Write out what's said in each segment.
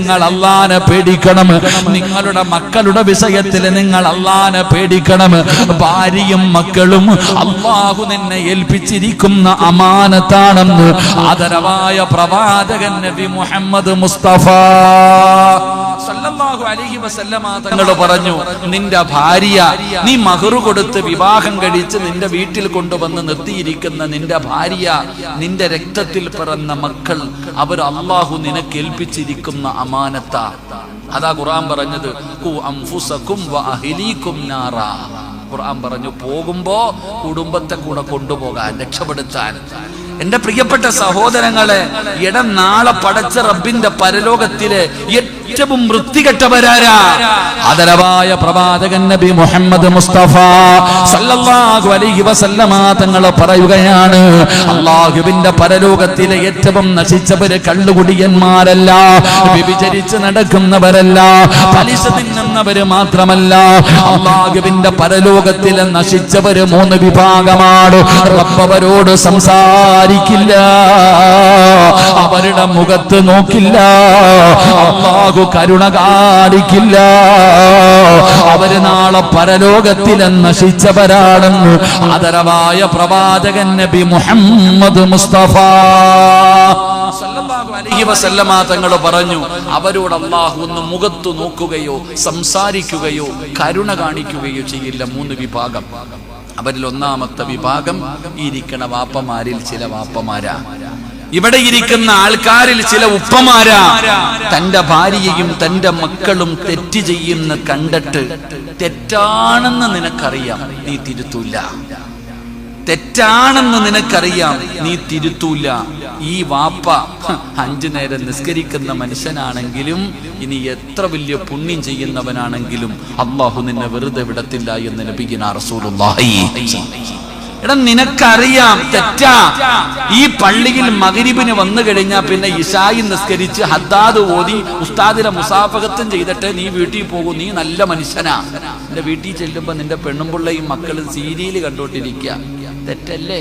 നിങ്ങൾ അല്ലാഹനെ പേടിക്കണം. നിങ്ങളുടെ മക്കളുടെ വിഷയത്തിൽ നിങ്ങൾ അല്ലാഹനെ പേടിക്കണം. ഭാര്യയും മക്കളും അല്ലാഹു നിന്നെ ഏൽപ്പിച്ചിരിക്കുന്ന അമാനത്താണെന്ന് ആദരവായ പ്രവാചകൻ നബി മുഹമ്മദ് മുസ്തഫ സല്ലല്ലാഹു അലൈഹി വസല്ലമ തങ്ങൾ പറഞ്ഞു, നിന്റെ ഭാര്യ നീ മഹർ കൊടുത്ത് വിവാഹം കഴിച്ച് നിന്റെ വീട്ടിൽ കൊണ്ടുവന്ന് നിർത്തിയിരിക്കുന്ന നിന്റെ ഭാര്യ, നിന്റെ രക്തത്തിൽ പിറന്ന മക്കൾ, അവർ അല്ലാഹു നിനക്ക് ഏൽപ്പിച്ചിരിക്കുന്ന അമാനത്താ. അതാ ഖുർആൻ പറഞ്ഞത്, ഖു അൻഫുസകും വഅഹ്ലീകും നാറാ. ഖുർആൻ പറഞ്ഞു, പോകുമ്പോ കുടുംബത്തെ കൂടെ കൊണ്ടുപോകാൻ, രക്ഷപ്പെടുത്താൻ. എന്റെ പ്രിയപ്പെട്ട സഹോദരങ്ങളെ, നാളെ പടച്ച റബ്ബിന്റെ പരലോകത്തിലെ ഏറ്റവും വൃത്തികെട്ടവരാരാ? ആദരവായ പ്രവാചകൻ നബി മുഹമ്മദ് മുസ്തഫ സല്ലല്ലാഹു അലൈഹി വസല്ലമ തങ്ങൾ പറയുകയാണ്, അല്ലാഹുവിന്റെ പരലോകത്തിലെ ഏറ്റവും നശിച്ചവര് കള്ളുകുടിയന്മാരല്ല, വ്യഭിചരിച്ച് നടക്കുന്നവരല്ല, പലിശ തിന്നുന്നവര് മാത്രമല്ല. അല്ലാഹുവിന്റെ പരലോകത്തിലെ നശിച്ചവര് 3 വിഭാഗമാണ്. റബ്ബ് അവരോട് സംസാരിക്കില്ല, അവരുടെ മുഖത്ത് നോക്കില്ല, അല്ലാഹു കരുണ കാണിക്കില്ല. അവര് നാളെ പരലോകത്തിലെ നശിച്ചവരാണെന്ന് ആദരവായ പ്രവാചകൻ നബി മുഹമ്മദ് മുസ്തഫ സല്ലല്ലാഹു അലൈഹി വസല്ലമ തങ്ങൾ പറഞ്ഞു, അവരോട് അല്ലാഹു ഒന്ന് മുഖത്ത് നോക്കുകയോ സംസാരിക്കുകയോ കരുണ കാണിക്കുകയോ ചെയ്യില്ല. 3 വിഭാഗം. അവരിൽ ഒന്നാമത്തെ വിഭാഗം ഇരിക്കണ വാപ്പമാരിൽ ചില വാപ്പമാരാ, ഇവിടെ ഇരിക്കുന്ന ആൾക്കാരിൽ ചില ഉപ്പമാരാ. തന്റെ ഭാര്യയും തന്റെ മക്കളും തെറ്റ് ചെയ്യുന്ന കണ്ടിട്ട് തെറ്റാണെന്ന് നിനക്കറിയാം, നീ തിരുത്തൂല. തെറ്റാണെന്ന് നിനക്കറിയാം, നീ തിരുത്തൂല. ഈ വാപ്പ 5 നേരം നിസ്കരിക്കുന്ന മനുഷ്യനാണെങ്കിലും ഇനി എത്ര വലിയ പുണ്യം ചെയ്യുന്നവനാണെങ്കിലും അല്ലാഹു നിന്നെ വെറുതെ വിടത്തില്ല എന്ന് നബിയുനാ റസൂലുള്ളാഹി. നിനക്കറിയാം തെറ്റാ. ഈ പള്ളിയിൽ മഗ്രിബിന് വന്നു കഴിഞ്ഞാൽ പിന്നെ ഇശായി നിസ്കരിച്ച് ഹദ്ദാദ് ഓതി ഉസ്താദിനെ മുസാഫഹത്തും ചെയ്തിട്ട് നീ വീട്ടിൽ പോകും. നീ നല്ല മനുഷ്യനാ. നിന്റെ വീട്ടിൽ ചെല്ലുമ്പോ നിന്റെ പെണ്ണും പിള്ളയും മക്കളും സീരിയല് കണ്ടോണ്ടിരിക്കുക. തെറ്റല്ലേ?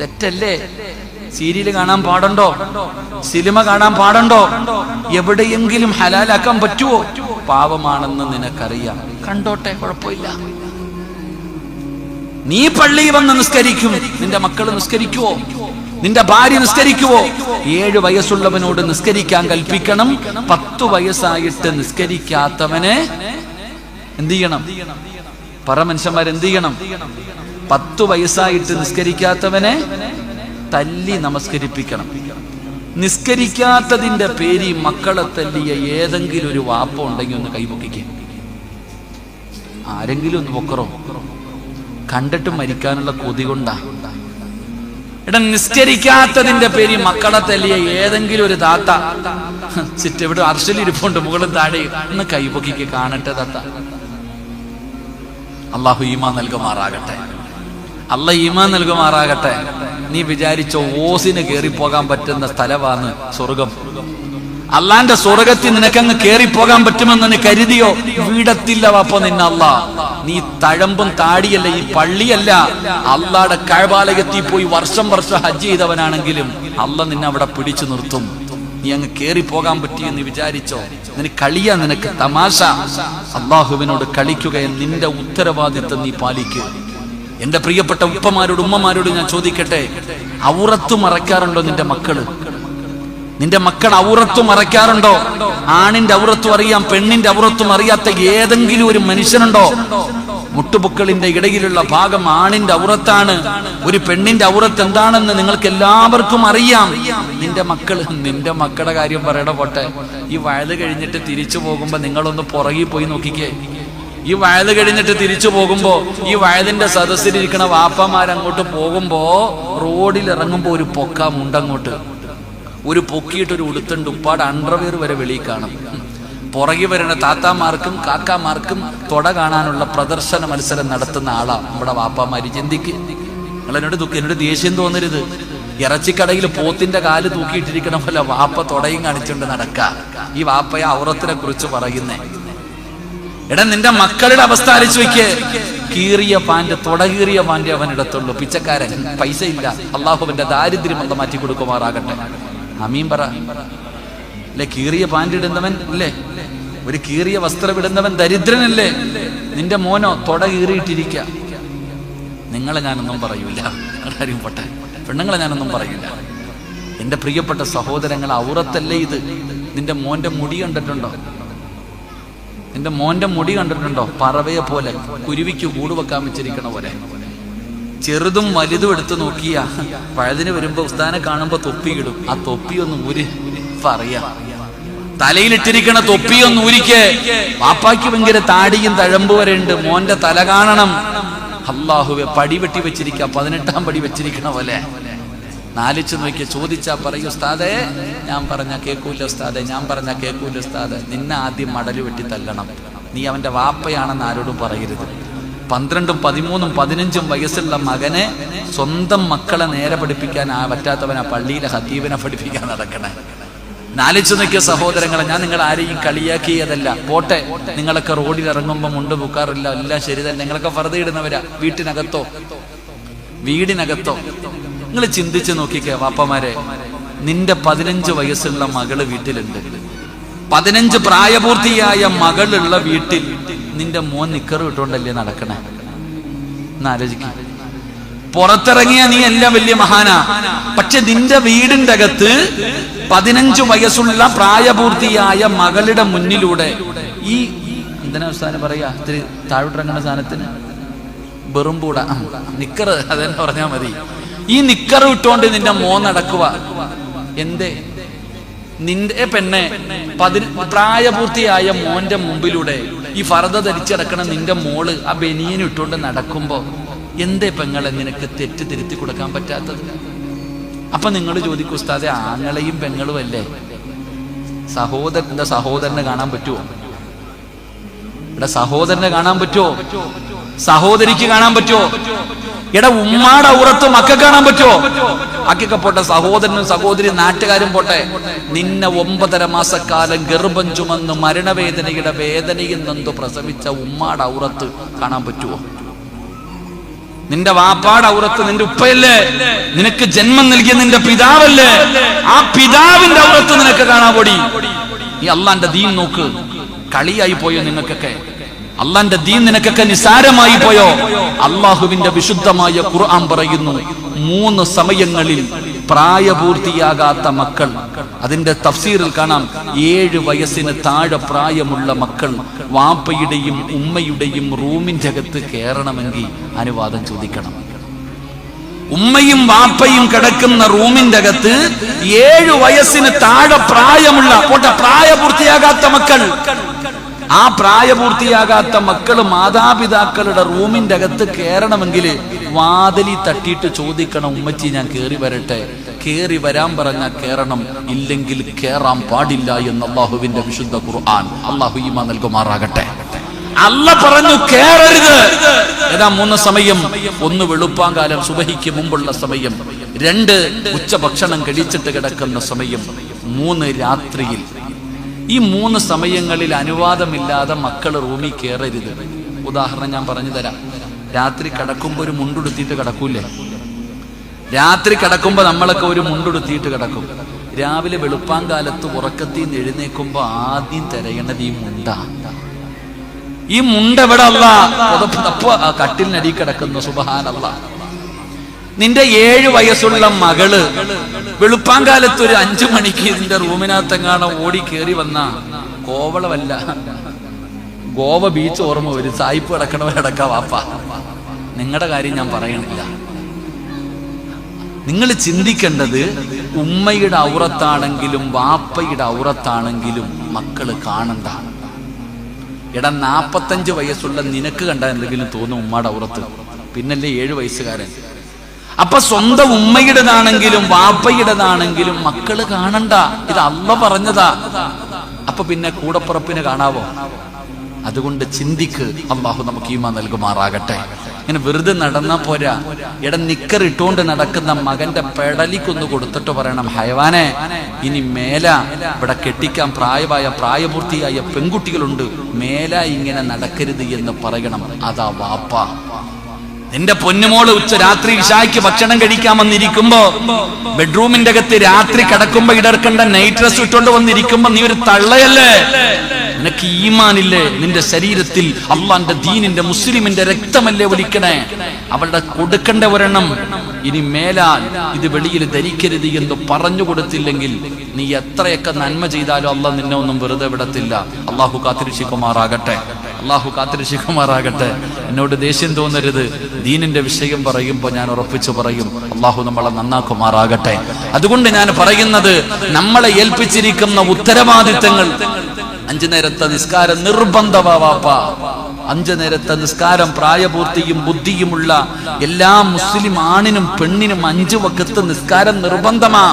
തെറ്റല്ലേ? സീരിയല് കാണാൻ പാടുണ്ടോ? സിനിമ കാണാൻ പാടുണ്ടോ? എവിടെയെങ്കിലും ഹലാലാക്കാൻ പറ്റുമോ? പാവമാണെന്ന് നിനക്കറിയാം, കണ്ടോട്ടെ, കുഴപ്പമില്ല. നീ പള്ളിയിൽ വന്ന് നിസ്കരിക്കും, നിന്റെ മക്കൾ നിസ്കരിക്കുവോ? നിന്റെ ഭാര്യ നിസ്കരിക്കുവോ? 7 വയസ്സുള്ളവനോട് നിസ്കരിക്കാൻ കൽപ്പിക്കണം. 10 വയസ്സായിട്ട് നിസ്കരിക്കാത്തവനെ എന്ത് ചെയ്യണം? പറ മനുഷ്യന്മാർ, എന്ത് ചെയ്യണം? 10 വയസ്സായിട്ട് നിസ്കരിക്കാത്തവനെ തല്ലി നമസ്കരിപ്പിക്കണം. നിസ്കരിക്കാത്തതിന്റെ പേരിൽ മക്കളെ തല്ലിയ ഏതെങ്കിലും ഒരു വാപ്പ ഉണ്ടെങ്കിൽ ഒന്ന് കൈപൊക്കിക്കുക. ആരെങ്കിലും ഒന്ന് പൊക്കറോ? കണ്ടിട്ട് മരിക്കാനുള്ള കൊതി കൊണ്ടാ. നിസ്കരിക്കാത്തതിന്റെ പേരിൽ മക്കളെ തല്ലിയ ഏതെങ്കിലും ഒരു താത്ത ഇവിടെ അർശലിരിപ്പുണ്ട്, മുകളിൽ താഴെ, ഒന്ന് കൈപൊക്കിക്ക് കാണട്ടെ താത്ത. അള്ളാഹു ഈമാൻ നൽകുമാറാകട്ടെ. അള്ളാഹ് ഈമാൻ നൽകുമാറാകട്ടെ. നീ വിചാരിച്ചോ ഓസിന് കേറിപ്പോകാൻ പറ്റുന്ന സ്ഥലമാണ് സ്വർഗം? അള്ളാന്റെ സ്വർഗത്തിൽ നിനക്കങ്ങ് കേറിപ്പോകാൻ പറ്റുമെന്ന് നീ കരുതിയോ? വീടത്തില്ല വാപ്പോ നിന്നെ അള്ളാഹ്. നീ തഴമ്പും താടിയല്ല, ഈ പള്ളിയല്ല, അള്ളാടെ കഅബാലയത്തിൽ പോയി വർഷം ഹജ്ജ് ചെയ്തവനാണെങ്കിലും അള്ളാഹ് നിന്നെ അവിടെ പിടിച്ചു നിർത്തും. നീ അങ്ങ് കേറിപ്പോകാൻ പറ്റിയെന്ന് വിചാരിച്ചോ? നിനക്ക് കളിയാ, നിനക്ക് തമാശ. അള്ളാഹുവിനോട് കളിക്കുക, നിന്റെ ഉത്തരവാദിത്വം നീ പാലിക്കുക. എന്റെ പ്രിയപ്പെട്ട ഉപ്പമാരോട് ഉമ്മമാരോട് ഞാൻ ചോദിക്കട്ടെ, ഔറത്ത് മറയ്ക്കാറുണ്ടോ നിന്റെ മക്കള്? നിന്റെ മക്കൾ ഔറത്ത് മറയ്ക്കാറുണ്ടോ? ആണിന്റെ ഔറത്തും അറിയാം, പെണ്ണിന്റെ ഔറത്തും അറിയാത്ത ഏതെങ്കിലും ഒരു മനുഷ്യനുണ്ടോ? മുട്ടുപൊക്കളിന്റെ ഇടയിലുള്ള ഭാഗം ആണിന്റെ ഔറത്താണ്. ഒരു പെണ്ണിന്റെ ഔറത്ത് എന്താണെന്ന് നിങ്ങൾക്ക് എല്ലാവർക്കും അറിയാം. നിന്റെ മക്കളുടെ കാര്യം പറയണ പോട്ടെ. ഈ വയല് കഴിഞ്ഞിട്ട് തിരിച്ചു പോകുമ്പോ നിങ്ങളൊന്ന് പുറകിൽ പോയി നോക്കിക്കേ. ഈ വയല് കഴിഞ്ഞിട്ട് തിരിച്ചു പോകുമ്പോ ഈ വയലിന്റെ സദസ്സിലിരിക്കണ വാപ്പമാരങ്ങോട്ട് പോകുമ്പോ റോഡിൽ ഇറങ്ങുമ്പോ ഒരു മുണ്ടങ്ങോട്ട് ഒരു പൊക്കിയിട്ടൊരു ഉടുത്തുണ്ട്, ഉപ്പാട് അണ്ടർവെയർ വരെ വെളിയിൽ കാണും. പുറകെ വരുന്ന താത്താമാർക്കും കാക്കാമാർക്കും തൊട കാണാനുള്ള പ്രദർശന മത്സരം നടത്തുന്ന ആളാ നമ്മുടെ വാപ്പാമാര്. ചിന്തിക്ക്. എന്നോട് ദേഷ്യം തോന്നരുത്. ഇറച്ചിക്കടയിൽ പോത്തിന്റെ കാല് തൂക്കിയിട്ടിരിക്കണ പോലെ വാപ്പ തൊടയും കാണിച്ചുകൊണ്ട് നടക്ക. ഈ വാപ്പയെ ഔറത്തിനെ കുറിച്ച് പറയുന്നേ. നിന്റെ മക്കളുടെ അവസ്ഥ ആലോചിച്ച് വെക്ക്. കീറിയ പാന്റ്, തൊടകീറിയ പാന്റ് അവനിടത്തുള്ളൂ. പിച്ചക്കാരൻ, പൈസ ഇല്ല. അള്ളാഹുവിന്റെ ദാരിദ്ര്യം ഒന്ന് മാറ്റി കൊടുക്കുമാറാകട്ടെ. ആമീൻ പറ. അല്ലെ? കീറിയ പാൻറ് ഇടുന്നവൻ അല്ലേ? ഒരു കീറിയ വസ്ത്രം ഇടുന്നവൻ ദരിദ്രനല്ലേ? നിന്റെ മോനോ തൊട കീറിയിട്ടിരിക്കുക. നിങ്ങളെ ഞാനൊന്നും പറയൂല, ആരും പോട്ടെ, പെണ്ണുങ്ങളെ ഞാനൊന്നും പറയില്ല. എന്റെ പ്രിയപ്പെട്ട സഹോദരങ്ങൾ, ഔറത്തല്ലേ ഇത്? നിന്റെ മോന്റെ മുടി കണ്ടിട്ടുണ്ടോ? നിന്റെ മോന്റെ മുടി കണ്ടിട്ടുണ്ടോ? പറവയെ പോലെ, കുരുവിക്ക് കൂട് വെക്കാൻ വെച്ചിരിക്കണ പോലെ. ചെറുതും വലുതും എടുത്ത് നോക്കിയാ പഴതിന് വരുമ്പോ ഉസ്താനെ കാണുമ്പോ തൊപ്പിയിടും. ആ തൊപ്പിയൊന്ന് ഊരി പറയാ, തലയിലിട്ടിരിക്കണ തൊപ്പിയൊന്ന് ഊരിക്ക്. വാപ്പാക്ക് ഭയങ്കര താടിയും തഴമ്പ് വരെ ഉണ്ട്, മോന്റെ തല കാണണം. അല്ലാഹുവെ, പടി വെട്ടി വെച്ചിരിക്കുക, 18-ാം പടി വെച്ചിരിക്കണ പോലെ. നാലിച്ച് നോക്കിയ ചോദിച്ചാ പറയൂ, ഉസ്താദേ ഞാൻ പറഞ്ഞ കേൾക്കൂല ഉസ്താദെ, ഞാൻ പറഞ്ഞ കേൾക്കൂല ഉസ്താദെ. നിന്നെ ആദ്യം മടല് വെട്ടി തല്ലണം. നീ അവന്റെ വാപ്പയാണെന്ന് ആരോടും പറയരുത്. 12, 13, 15 വയസ്സുള്ള മകനെ സ്വന്തം മക്കളെ നേരെ പഠിപ്പിക്കാൻ പറ്റാത്തവനാ പള്ളിയിലെ ഹത്തീബിനെ പഠിപ്പിക്കാൻ നടക്കണേ. നാലിച്ചു നോക്കിയ സഹോദരങ്ങളെ, ഞാൻ നിങ്ങൾ ആരെയും കളിയാക്കിയതല്ല. പോട്ടെ, നിങ്ങളൊക്കെ റോഡിൽ ഇറങ്ങുമ്പോൾ മുണ്ട് പൂക്കാറില്ല, എല്ലാം ശരി തന്നെ. നിങ്ങളൊക്കെ വെറുതെ ഇടുന്നവരാ. വീടിനകത്തോ നിങ്ങൾ ചിന്തിച്ച് നോക്കിക്കേ വാപ്പമാരെ, നിന്റെ 15 വയസ്സുള്ള മകള് വീട്ടിലുണ്ട്. 15 പ്രായപൂർത്തിയായ മകളുള്ള വീട്ടിൽ നിന്റെ മോൻ നിക്കറ് വിട്ടുകൊണ്ടല്ലേ നടക്കണേ? എന്നാലോചിക്ക. പുറത്തിറങ്ങിയ നീ എല്ലാം വലിയ മഹാനാ. പക്ഷെ നിന്റെ വീടിന്റെ അകത്ത് 15 വയസ്സുള്ള പ്രായപൂർത്തിയായ മകളുടെ മുന്നിലൂടെ ഈ എന്തിനാ സ്ഥാനം പറയാ, ഇത്തിരി താഴോട്ടിറങ്ങുന്ന സാധനത്തിന് വെറുമ്പൂട നിക്കറ് അതെന്നെ പറഞ്ഞാ മതി. ഈ നിക്കറ് വിട്ടോണ്ട് നിന്റെ മോൻ നടക്കുക. എന്തേ? നിന്റെ പെണ്ണെ പ്രായപൂർത്തിയായ മോന്റെ മുമ്പിലൂടെ ഈ ഫർദ ധരിച്ചടക്കണ നിന്റെ മോള് ആ ബനിയൻ ഇട്ടുകൊണ്ട് നടക്കുമ്പോ എന്തേ പെങ്ങളെ നിനക്ക് തെറ്റ് തിരുത്തി കൊടുക്കാൻ പറ്റാത്തത്? അപ്പൊ നിങ്ങൾ ചോദിക്കും, ഉസ്താദെ ആങ്ങളെയും പെങ്ങളും അല്ലേ? സഹോദരനെ കാണാൻ പറ്റുമോ? ഇവിടെ സഹോദരനെ കാണാൻ പറ്റുമോ? സഹോദരിക്ക് കാണാൻ പറ്റുമോ? എടാ ഉമ്മാടെ ഔറത്ത് മക്ക കാണാൻ പറ്റുമോ? അക്കൊക്കെ പോട്ടെ, സഹോദരനും സഹോദരി നാട്ടുകാരും പോട്ടെ. നിന്നെ 9.5 മാസക്കാലം ഗർഭം ചുമന്ന് മരണവേദനയുടെ വേദനയിൽ നിന്ന് പ്രസവിച്ച ഉമ്മാടെ ഔറത്ത് കാണാൻ പറ്റുമോ? നിന്റെ വാപ്പാടെ ഔറത്ത് നിന്റെ ഉപ്പയല്ലേ? നിനക്ക് ജന്മം നൽകിയ നിന്റെ പിതാവല്ലേ? ആ പിതാവിന്റെ ഔറത്ത് നിനക്ക് കാണാൻ പൊടി. ഈ അള്ളാന്റെ ദീൻ നോക്ക്. കളിയായി പോയോ നിങ്ങൾക്കൊക്കെ? അള്ളാന്റെ ദീൻ നിനക്കൊക്കെ നിസാരമായി പോയോ? അള്ളാഹുവിന്റെ വിശുദ്ധമായ ഖുർആൻ പറയുന്നു, 3 സമയങ്ങളിൽ പ്രായപൂർത്തിയാകാത്ത മക്കൾ, അതിന്റെ തഫ്സീറിൽ കാണാം, 7 വയസ്സിന് താഴെ പ്രായമുള്ള മക്കൾ വാപ്പയുടെയും ഉമ്മയുടെയും റൂമിന്റെ അകത്ത് കയറണമെങ്കിൽ അനുവാദം ചോദിക്കണം. ഉമ്മയും വാപ്പയും കിടക്കുന്ന റൂമിന്റെ അകത്ത് 7 വയസ്സിന് താഴെ പ്രായമുള്ള പ്രായപൂർത്തിയാകാത്ത മക്കൾ, ആ പ്രായപൂർത്തിയാകാത്ത മക്കള് മാതാപിതാക്കളുടെ റൂമിന്റെ അകത്ത് കയറണമെങ്കിൽ വാതിലി തട്ടിയിട്ട് ചോദിക്കണം, ഉമ്മച്ചി ഞാൻ കേറി വരട്ടെ? കേറി വരാൻ പറഞ്ഞാൽ കയറണം, ഇല്ലെങ്കിൽ കേറാൻ പാടില്ല എന്ന് അള്ളാഹുവിന്റെ വിശുദ്ധ ഖുർആൻ. അള്ളാഹു ഈമാൻ നൽകുമാറാകട്ടെ. അല്ല പറഞ്ഞു കേറരുത്. ഏതാ 3 സമയം? 1 വെളുപ്പാങ്കാലം സുബഹിക്ക് മുമ്പുള്ള സമയം, 2 ഉച്ചഭക്ഷണം കഴിച്ചിട്ട് കിടക്കുന്ന സമയം, 3 രാത്രിയിൽ. ഈ 3 സമയങ്ങളിൽ അനുവാദമില്ലാതെ മക്കൾ റൂമിൽ കയറരുത്. ഉദാഹരണം ഞാൻ പറഞ്ഞു തരാം. രാത്രി കിടക്കുമ്പോ ഒരു മുണ്ടുടുത്തിട്ട് കിടക്കൂലേ? രാത്രി കിടക്കുമ്പോ നമ്മളൊക്കെ ഒരു മുണ്ടുടുത്തിട്ട് കിടക്കും. രാവിലെ വെളുപ്പാങ്കാലത്ത് ഉറക്കത്തിൽ നിന്ന് എഴുന്നേക്കുമ്പോ ആദ്യം തിരയണത് ഈ മുണ്ട. ഈ മുണ്ട എവിടെ? അല്ല കട്ടിലിനടി കിടക്കുന്നു. സുബ്ഹാനല്ലാഹ്. നിന്റെ 7 വയസ്സുള്ള മകള് വെളുപ്പാങ്കാലത്ത് ഒരു 5 മണിക്ക് നിന്റെ റൂമിനകത്തെങ്ങാണോ ഓടി കയറി വന്ന കോവളമല്ല, ഗോവ ബീച്ച് ഓർമ്മ വരും. സായിപ്പ് കിടക്കണവരടക്ക വാപ്പ. നിങ്ങളുടെ കാര്യം ഞാൻ പറയണില്ല. നിങ്ങൾ ചിന്തിക്കേണ്ടത്, ഉമ്മയുടെ ഔറത്താണെങ്കിലും വാപ്പയുടെ ഔറത്താണെങ്കിലും മക്കള് കാണണ്ട. എടാ 45 വയസ്സുള്ള നിനക്ക് കണ്ട എന്തെങ്കിലും തോന്നും ഉമ്മയുടെ ഔറത്ത്? പിന്നല്ലേ 7 വയസ്സുകാരൻ. അപ്പൊ സ്വന്തം ഉമ്മയുടേതാണെങ്കിലും വാപ്പയുടേതാണെങ്കിലും മക്കള് കാണണ്ട. ഇത് അള്ള പറഞ്ഞതാ. അപ്പൊ പിന്നെ കൂടപ്പുറപ്പിനെ കാണാവോ? അതുകൊണ്ട് ചിന്തിക്ക്. അള്ളാഹു നമുക്ക് ഈമാൻ നൽകുമാറാകട്ടെ. ഇങ്ങനെ വെറുതെ നടന്നാ പോരാ. നിക്കർ ഇട്ടുകൊണ്ട് നടക്കുന്ന മകന്റെ പെടലിക്കൊന്ന് കൊടുത്തിട്ട് പറയണം, ഹയവാനെ, ഇനി മേല ഇവിടെ കെട്ടിക്കാൻ പ്രായപൂർത്തിയായ പെൺകുട്ടികളുണ്ട്, മേല ഇങ്ങനെ നടക്കരുത് എന്ന് പറയണം. അതാ വാപ്പ. നിന്റെ പൊന്നുമോള് രാത്രി ഇശായ്ക്ക് ഭക്ഷണം കഴിക്കാൻ വന്നിരിക്കുമ്പോ ബെഡ്റൂമിന്റെ അകത്ത് രാത്രി കിടക്കുമ്പോ ഇടർക്കേണ്ട നൈറ്റ് ഡ്രസ് ഇട്ടുകൊണ്ട് വന്നിരിക്കുമ്പോ നീ ഒരു തള്ളയല്ലേ? നിനക്ക് ഈമാനില്ലേ? നിന്റെ ശരീരത്തിൽ അള്ളാന്റെ ദീനിന്റെ മുസ്ലിമിന്റെ രക്തമല്ലേ ഒലിക്കണേ? അവളുടെ കൊടുക്കേണ്ട ഒരെണ്ണം ഇനി മേലാൽ ഇത് വെളിയിൽ ധരിക്കരുത് എന്ന് പറഞ്ഞു കൊടുത്തില്ലെങ്കിൽ നീ എത്രയൊക്കെ നന്മ ചെയ്താലും അള്ളാഹ് നിന്നെ ഒന്നും വെറുതെ വിടത്തില്ല. അള്ളാഹു കാത്തിരക്ഷിക്കുമാറാകട്ടെ. അള്ളാഹു കാത്തിരക്ഷിക്കുമാറാകട്ടെ. എന്നോട് ദേഷ്യം തോന്നരുത്. ദീനിന്റെ വിഷയം പറയുമ്പോൾ ഞാൻ ഉറപ്പിച്ചു പറയും, അള്ളാഹു നമ്മളെ നന്നാക്കുമാറാകട്ടെ. അതുകൊണ്ട് ഞാൻ പറയുന്നത്, നമ്മളെ ഏൽപ്പിച്ചിരിക്കുന്ന ഉത്തരവാദിത്തങ്ങൾ 5 നേരത്തെ നിസ്കാരം നിർബന്ധവാപ്പ. 5 നേരത്തെ നിസ്കാരം പ്രായപൂർത്തിയും ബുദ്ധിയുമുള്ള എല്ലാ മുസ്ലിം ആണിനും പെണ്ണിനും 5 വഖത്ത് നിസ്കാരം നിർബന്ധമാ.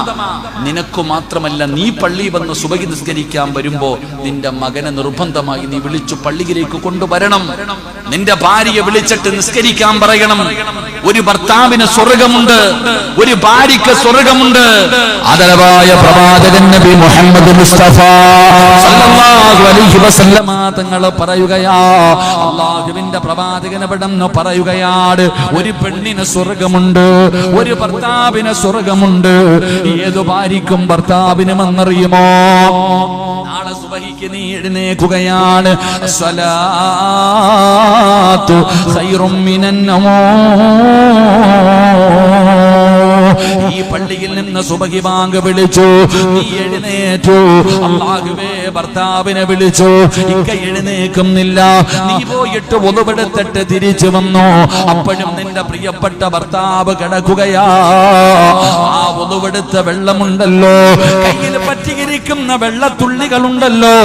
നിനക്കു മാത്രമല്ല, നീ പള്ളി വന്ന് സുബഹി നിസ്കരിക്കാൻ വരുമ്പോ നിന്റെ മകനെ നിർബന്ധമായി നീ വിളിച്ചു പള്ളിയിലേക്ക് കൊണ്ടുവരണം. നിന്റെ ഭാര്യയെ വിളിച്ചിട്ട് നിസ്കരിക്കാൻ പറയണം. ഒരു ഭർത്താവിന് സ്വർഗമുണ്ട്, ഒരു ഭാര്യയ്ക്ക് സ്വർഗമുണ്ട്. ആദരവായ പ്രവാചകൻ നബി മുഹമ്മദ് മുസ്തഫ സല്ലല്ലാഹു അലൈഹി വസല്ലമ തങ്ങൾ പറയുകയാ, അല്ലാഹുവിന്റെ പ്രവാചകൻ അവിടെന്ന് പറയുകയാണ്, ഒരു പെണ്ണിന് സ്വർഗമുണ്ട്, ഒരു ഭർത്താവിന് സ്വർഗമുണ്ട്. ഏതു ഭാര്യയ്ക്കും ഭർത്താവിനും എന്നറിയുമോ? നാളെ സുബഹിക്ക് നീ എഴുന്നേൽക്കുകയാണ്, സ്വലാത്തു ഖൈറും മിനൻ നൗം. ഈ പള്ളിയിൽ നിന്ന് സുബഹി ബാങ്ക് വിളിച്ചു, നീ എഴുന്നേറ്റു. അല്ലാഹുവേ, ഭർത്താവിനെ വിളിച്ചു, ഇക്ക എഴുന്നേക്കുന്നില്ല. നീ പോയിട്ട് ഒതുവെടുത്തിട്ട് തിരിച്ചു വന്നു. അപ്പോഴും നിന്റെ പ്രിയപ്പെട്ട ഭർത്താവ് കിടക്കുകയാ. ആ ഒതുവെടുത്ത വെള്ളമുണ്ടല്ലോ, കയ്യിൽ പറ്റിയിരിക്കുന്ന വെള്ളത്തുള്ളികളുണ്ടല്ലോ,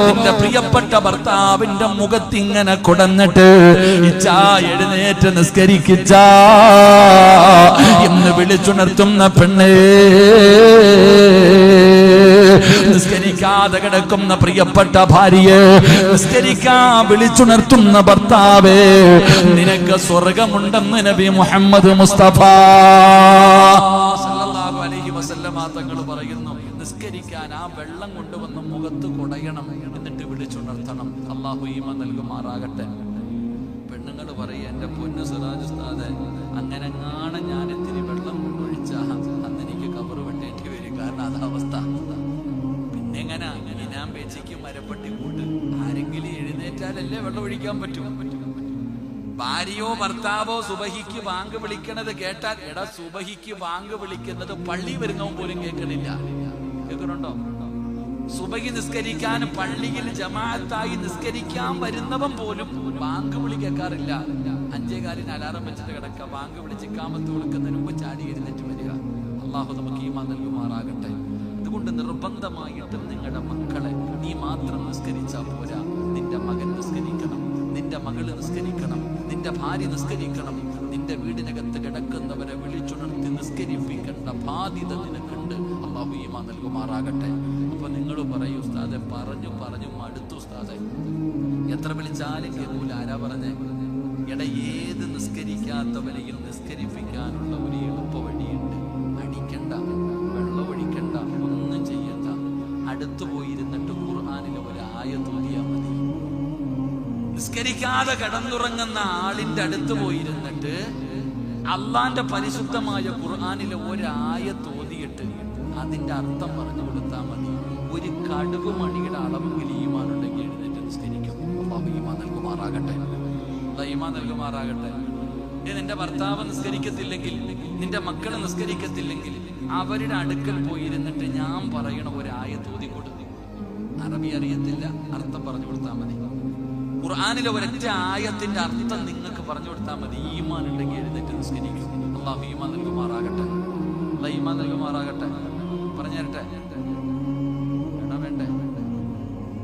നിന്റെ പ്രിയപ്പെട്ട ഭർത്താവിന്റെ മുഖത്തിങ്ങനെ കുടഞ്ഞിട്ട്, ഇച്ചാ എഴുന്നേറ്റ് നിസ്കരിക്കിച്ചാ എന്ന് വിളിച്ചുണർത്തുന്ന പെണ്ണേ, നിസ്കരിക്കാതെ കിടക്കുന്ന പ്രിയപ്പെട്ട ഭാര്യയെ, നിസ്കരിക്കാൻ വിളിച്ചുണർത്തുന്ന ഭർത്താവേ, നിനക്ക് സ്വർഗമുണ്ടെന്ന് നബി മുഹമ്മദ് മുസ്തഫ സല്ലല്ലാഹു അലൈഹി വസല്ലമ തങ്ങൾ പറയുന്നു. നിസ്കരിക്കാൻ ആ വെള്ളം കൊണ്ടുവന്ന് മുഖത്ത് കുടയണം, എന്നിട്ട് വിളിച്ചുണർത്തണം. അല്ലാഹു ഈമാൻ നൽകുമാറാകട്ടെ. പെണ്ണുങ്ങൾ പറയുക, എന്റെ പൊന്നു സിറാജ് ഉസ്താദേ, അങ്ങനെ ഞാൻ ഇത്തിരി വെള്ളം കൊണ്ടൊഴിച്ചാ അന്ന് എനിക്ക് കബറ് വെട്ടേണ്ടി വരും. കാരണം അതവസ്ഥ. പിന്നെങ്ങനെ ഞാൻ പേച്ചിക്ക് മരപ്പട്ടി കൂട്ട് ആരെങ്കിലും എഴുന്നേറ്റാലല്ലേ വെള്ളം ഒഴിക്കാൻ പറ്റും. ഭാര്യയോ ഭർത്താവോ സുബഹിക്ക് ബാങ്ക് വിളിക്കണത് കേട്ടാൽ, എടാ സുബഹിക്ക് ബാങ്ക് വിളിക്കുന്നത് പള്ളി വരുന്നവൻ പോലും കേൾക്കണില്ല. കേൾക്കുന്നുണ്ടോ? സുബഹി നിസ്കരിക്കാൻ പള്ളിയിൽ ജമാഅത്തായി നിസ്കരിക്കാൻ വരുന്നവൻ പോലും ബാങ്ക് വിളി കേൾക്കാറില്ല. 5:15 അലാറം വെച്ചിട്ട് കിടക്കുക, ബാങ്ക് വിളിച്ച് ഇഖാമത്ത് കൊടുക്കുന്നതിന് മുമ്പ് ചാടി എഴുന്നേറ്റ് വരിക. അള്ളാഹു നമുക്ക് ഈമാൻ നൽകുമാറാകട്ടെ. അതുകൊണ്ട് നിർബന്ധമായിട്ടും നിങ്ങളുടെ മക്കളെ നീ മാത്രം നിസ്കരിച്ചാൽ പോരാ, നിന്റെ മകൻ നിസ്കരിക്കണം, നിന്റെ മകള് നിസ്കരിക്കണം, നിന്റെ ഭാര്യ നിസ്കരിക്കണം. നിന്റെ വീടിനകത്ത് കിടക്കുന്നവരെ വിളിച്ചുണർത്തി നിസ്കരിപ്പിക്കേണ്ട ബാധ്യത നിനക്കുണ്ട്. അള്ളാഹു ഈമാൻ നൽകുമാറാകട്ടെ. അപ്പൊ നിങ്ങൾ പറയൂ, ഉസ്താദെ പറഞ്ഞു മടുത്തു ഉസ്താദെ, എത്ര വിളിച്ചാലും കേൾക്കൂല. ആരാ പറഞ്ഞേ? എടാ, ഏത് നിസ്കരിക്കാത്തവരെയും നിസ്കരിപ്പിക്കാനുള്ള ഒരു എളുപ്പ വഴിയുണ്ട്. അടിക്കണ്ട, വെള്ളം ഒഴിക്കണ്ട, ഒന്നും ചെയ്യണ്ട. അടുത്തു പോയിരുന്നിട്ട് ഖുർആനിലെ ഒരു ആയത്ത് ഓതിയാൽ മതി. നിസ്കരിക്കാതെ കിടന്നുറങ്ങുന്ന ആളിന്റെ അടുത്ത് പോയിരുന്നിട്ട് അള്ളാന്റെ പരിശുദ്ധമായ ഖുർആനിലെ ഒരു ആയത്ത് ഓതിയിട്ട് അതിന്റെ അർത്ഥം പറഞ്ഞു കൊടുത്താൽ മതി. ഒരു കടുക് മണിയുടെ അളവെങ്കിൽ ഈമാനുണ്ടെങ്കിൽ എഴുന്നേറ്റ് നിസ്കരിക്കും. അല്ലാഹു ഈമാൻ നൽകുമാറാകട്ടെ. ഈമാൻ നൽകുമാറാകട്ടെ. നിന്റെ ഭർത്താവ് നിസ്കരിക്കത്തില്ലെങ്കിൽ, നിന്റെ മക്കളെ നിസ്കരിക്കത്തില്ലെങ്കിൽ, അവരുടെ അടുക്കൽ പോയിരുന്നിട്ട് ഞാൻ പറയണ ഒരു ആയത്ത് ഓതി കൊടുക്കും. അറബി അറിയത്തില്ല, അർത്ഥം പറഞ്ഞു കൊടുത്താൽ മതി. ഖുർആനിലെ ഒരൊറ്റ ആയത്തിന്റെ അർത്ഥം നിങ്ങൾക്ക് പറഞ്ഞു കൊടുത്താൽ മതി. ഈമാൻ ഉണ്ടെങ്കിൽ എഴുന്നേറ്റ് നിസ്കരിക്കും. അല്ലാഹു ഈമാൻ നൽകുമാറാകട്ടെ. ഈമാൻ നൽകുമാറാകട്ടെ. പറഞ്ഞു തരട്ടെ?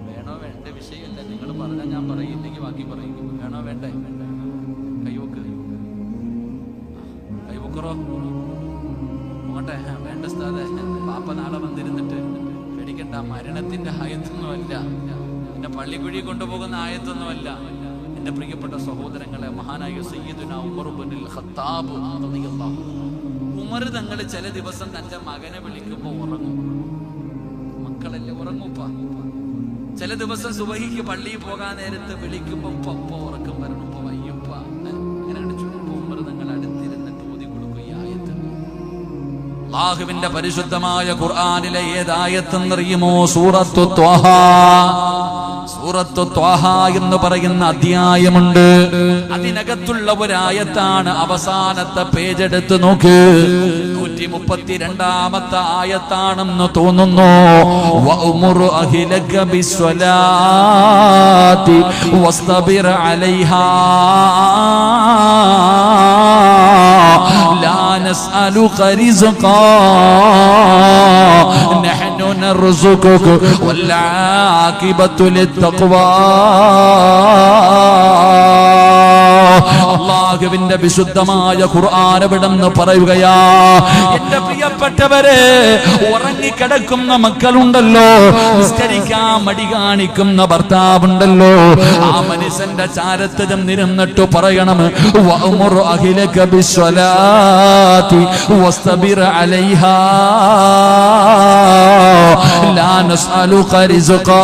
വേണോ വേണ്ട വിഷയമല്ല. നിങ്ങൾ പറഞ്ഞാൽ ഞാൻ പറയില്ലെങ്കിൽ ബാക്കി പറയും. വേണോ വേണ്ടേ? കൈവക്കറോ പോട്ടെ. വേണ്ട ഉസ്താദേ, പാപ്പ നാളെ വന്നിരുന്നിട്ട് പേടിക്കണ്ട, മരണത്തിന്റെ ആയത്തൊന്നുമല്ല, എന്നെ പള്ളിക്കുഴി കൊണ്ടുപോകുന്ന ആയത്തൊന്നുമല്ല. എന്റെ പ്രിയപ്പെട്ട സഹോദരങ്ങളെ, മഹാനായ സയ്യിദുനാ ഉമർ ഇബ്നുൽ ഖത്താബ് റളിയല്ലാഹു അൻഹു, ഉമർ തങ്ങൾ ചില ദിവസം തന്റെ മകനെ വിളിക്കുമ്പോൾ ഉറങ്ങും. മക്കളല്ലേ, ഉറങ്ങുപ്പ. ചില ദിവസം സുബഹിക്ക് പള്ളിയിൽ പോകാൻ നേരത്ത് വിളിക്കുമ്പോ ഉപ്പ ഉറക്കം വരണം, ഉപ്പ വയ്യപ്പ, അങ്ങനെ ഉമർ തങ്ങൾ അല്ലാഹുവിന്റെ പരിശുദ്ധമായ ഖുർആനിലെ ഏതായത്തെന്നറിയുമോ? സൂറത്തു ത്വാഹ. സൂറത്തു ത്വാഹ എന്ന് പറയുന്ന അധ്യായമുണ്ട്. അതിനകത്തുള്ള ഒരായത്താണ്. അവസാനത്തെ പേജ് എടുത്ത് നോക്ക്. 132ാമത്തെ ആയത്താണെന്ന് തോന്നുന്നു. വഅ്മുറു അഹ്ലക ബിസ്സലാത്തി വസ്തബിർ അലൈഹാ ലാ നസ്അലുക റിസ്ഖാ നഹ്നു നർസുകുക വൽ ആഖിബത്തു ലിത്തഖ്വാ. അല്ലാഹുവിന്റെ വിശുദ്ധമായ ഖുർആൻ എവിടെന്ന് പറയുകയാ, എന്റെ പ്രിയപ്പെട്ടവരെ, ഉറങ്ങിക്കിടക്കുന്ന മക്കളുണ്ടല്ലോ, നിസ്കരിക്കാൻ മടി കാണിക്കുന്ന ഭർത്താവുണ്ടല്ലോ, ആ മനുഷ്യന്റെ ചാരത്ത് ചെന്നിരുന്നിട്ട് പറയണം, വഅ്മുർ അഹ്ലക ബിസ്സലാത്തി വസ്തബിർ അലൈഹാ ലാ നസ്അലുക റിസ്ഖാ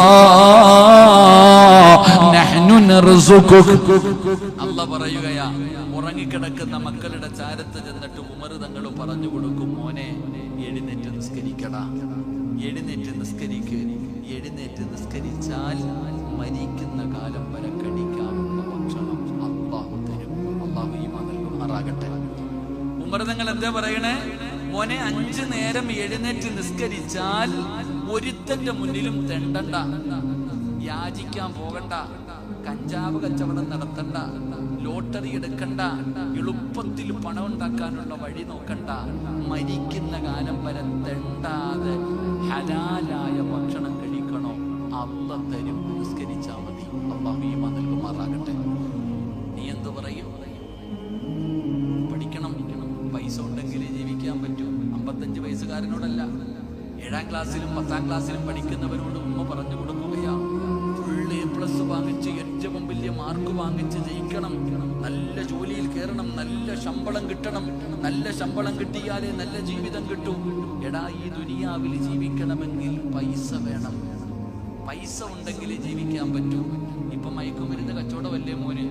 നഹ്നു നർസുകുക. അല്ലാഹ് പറയുകയാ, ഉറങ്ങിക്കിടക്കുന്ന മക്കളുടെ ചാരത്ത് ചെന്നിട്ട് ഉമർ തങ്ങൾ പറഞ്ഞു കൊടുക്കും, മോനെ എഴുന്നേറ്റ് നിസ്കരിക്കടാ, എഴുന്നേറ്റ് നിസ്കരിക്ക്. എഴുന്നേറ്റ് നിസ്കരിച്ചാൽ മരിക്കുന്ന കാലം വരെ കഴിക്കാനുള്ള ഭക്ഷണം അല്ലാഹു തരും. അല്ലാഹു ഈമാൻ നൽകുമാറാകട്ടെ. ഉമർ തങ്ങൾ എന്താ പറയണേ? മോനെ, 5 നേരം എഴുന്നേറ്റ് നിസ്കരിച്ചാൽ ഒരുത്തന്റെ മുന്നിലും തെണ്ടണ്ട, യാചിക്കാൻ പോകണ്ട, കഞ്ചാവ് കച്ചവടം നടത്തണ്ട, ലോട്ടറി എടുക്കണ്ട, എളുപ്പത്തിൽ പണം ഉണ്ടാക്കാനുള്ള വഴി നോക്കണ്ട, മരിക്കുന്ന കാലം വരെ തെണ്ടാതെ ഹലാലായ ഭക്ഷണം കഴിക്കണോ, അല്ലാഹു തരും. നിസ്കരിച്ചാൽ മതി. അല്ലാഹു ഈമാൻ നൽകുമാറാകട്ടെ. നീ എന്തു പറയും? പഠിക്കണം. പൈസ ഉണ്ടെങ്കിലേ ജീവിക്കാൻ പറ്റൂ. 55 വയസ്സുകാരനോടല്ല, 7ാം ക്ലാസ്സിലും 10ാം ക്ലാസ്സിലും പഠിക്കുന്നവരോട് ഉമ്മ പറഞ്ഞു കൊടുക്കുകയാ, ഫുൾ A+ വാങ്ങിച്ച് ഏറ്റവും വലിയ മാർക്ക് വാങ്ങിച്ച് ജയിക്കണം, നല്ല ജോലിയിൽ കയറണം, നല്ല ശമ്പളം കിട്ടണം, നല്ല ശമ്പളം കിട്ടിയാലേ നല്ല ജീവിതം കിട്ടൂ. എടാ, ഈ ദുനിയാവിൽ ജീവിക്കണമെങ്കിൽ പൈസ വേണം. പൈസ ഉണ്ടെങ്കിലേ ജീവിക്കാൻ പറ്റൂ. ഇപ്പൊ മയക്കുമരുന്ന് കച്ചവടമല്ലേ മോന്,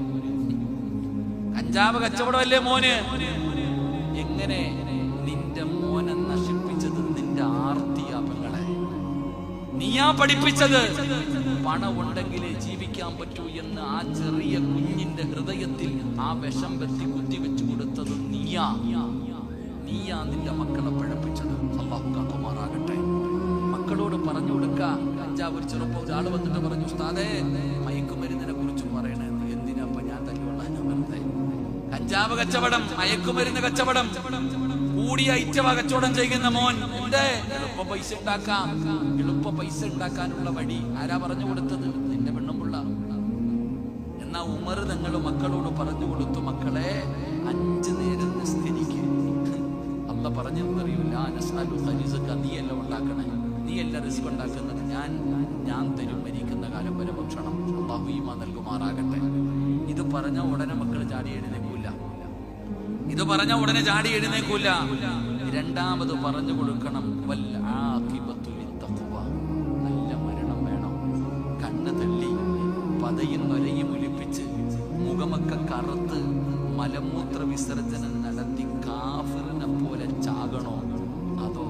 കഞ്ചാവ് കച്ചവടമല്ലേ മോന്. എങ്ങനെ നിന്റെ മോനെ നശിപ്പിച്ചത് നിന്റെ ആർത്തിയാപങ്ങളെ നീയാ പഠിപ്പിച്ചത്. പണം ഉണ്ടെങ്കിലേ ജീവിക്കാൻ പറ്റൂ എന്ന് ആ ചെറിയ കുഞ്ഞിന്റെ ഹൃദയത്തിൽ ആ വിഷം വെത്തി കുത്തിവെച്ചു കൊടുത്തത് നീയാ. നിന്റെ മക്കളെ പഴപ്പിച്ചത്. അല്ലാഹു കാക്കുമാറാകട്ടെ. മക്കളോട് പറഞ്ഞു കൊടുക്ക. കഞ്ചാവ് ഒരു ചെറുപ്പം ആള് വന്നിട്ട് പറഞ്ഞു, ഉസ്താദേ മയക്കുമരുന്നിനെ കുറിച്ച് പറയണേ. എന്തിനാ ഞാൻ തല്ലുകൊള്ളാൻ വെറുതെ? കഞ്ചാവ് കച്ചവടം, മയക്കുമരുന്ന് കച്ചവടം, കൂടിയ ഐറ്റവ കച്ചവടം ചെയ്യുന്ന മോൻ എളുപ്പ പൈസ ഉണ്ടാക്കാം. എളുപ്പ പൈസ ഉണ്ടാക്കാനുള്ള വഴി ആരാ പറഞ്ഞു കൊടുത്തത്? നിന്റെ പെണ്ണുമ്പുള്ള. എന്നാ ഉമർ തങ്ങൾ മക്കളോട് പറഞ്ഞു കൊടുത്തു, മക്കളെ 5 നേരം നിസ്കരിക്ക്. അല്ലാഹ് പറഞ്ഞെന്നറിയില്ല, നീയല്ല ഉണ്ടാക്കണേ, നീയല്ല റിസ്ക് ഉണ്ടാക്കുന്നത്, ഞാൻ തരും മരിക്കുന്ന കാലം വരെ ഭക്ഷണം. അല്ലാഹു ഈമാൻ നൽകുമാറാകട്ടെ. ഇത് പറഞ്ഞ ഉടനെ മക്കൾ ചാടി എഴുന്നേക്കൂല. ഇത് പറഞ്ഞ ഉടനെ ചാടി എഴുന്നേക്കൂല. രണ്ടാമത് പറഞ്ഞു കൊടുക്കണം, വൽ ആഖിബത്തു ലിത്തഖ്വ. നല്ല മരണം വേണം. കണ്ണ് തള്ളി പതയും നൊരയും ഒലിപ്പിച്ച് മുഖമൊക്കെ കറുത്ത് മലമൂത്ര വിസർജനം നടത്തി കാഫിറിനെ പോലെ ചാകണോ, അതോ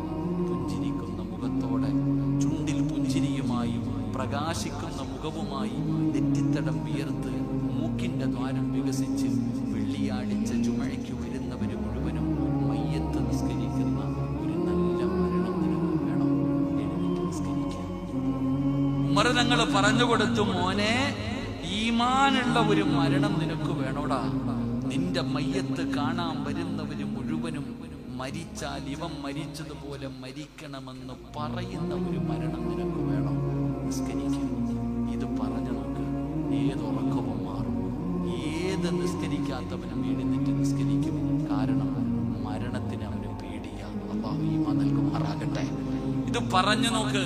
പുഞ്ചിരിക്കുന്ന മുഖത്തോടെ ചുണ്ടിൽ പുഞ്ചിരിയുമായി പ്രകാശിക്കുന്ന മുഖവുമായി നെറ്റിത്തടം വിയർത്ത് മൂക്കിന്റെ ദ്വാരം വികസിച്ച് വെള്ളിയാഴ്ച ജുമഅയ്ക്ക് വരുന്നവര് മുഴുവനും മയ്യത്ത് നിസ്കരിക്കുന്ന ഒരു നല്ല മരണം നിനക്ക് വേണം. എഴുന്നേറ്റ് നിസ്കരിക്കുക. ഉമർ തങ്ങൾ പറഞ്ഞു കൊടുത്തു, മോനെ ഈമാനുള്ള ഒരു മരണം നിനക്ക് വേണോടാ. നിന്റെ മയ്യത്ത് കാണാൻ വരുന്നവര് മുഴുവനും മരിച്ചാൽ ഇവൻ മരിച്ചതുപോലെ മരിക്കണമെന്ന് പറയുന്ന ഒരു മരണം നിനക്ക് വേണം. നിസ്കരിക്കുക. ഇത് പറഞ്ഞു നോക്ക്, ഏതുറക്കവും മാറും. ഏത് നിസ്കരിക്കാത്തവനും എഴുന്നേറ്റ് നിസ്കരിക്കും. കാരണം മരണത്തിന് അവന് പേടിയാ. അല്ലാഹു ഈമാൻ നൽകുമാറാകട്ടെ. ഇത് പറഞ്ഞു നോക്ക്.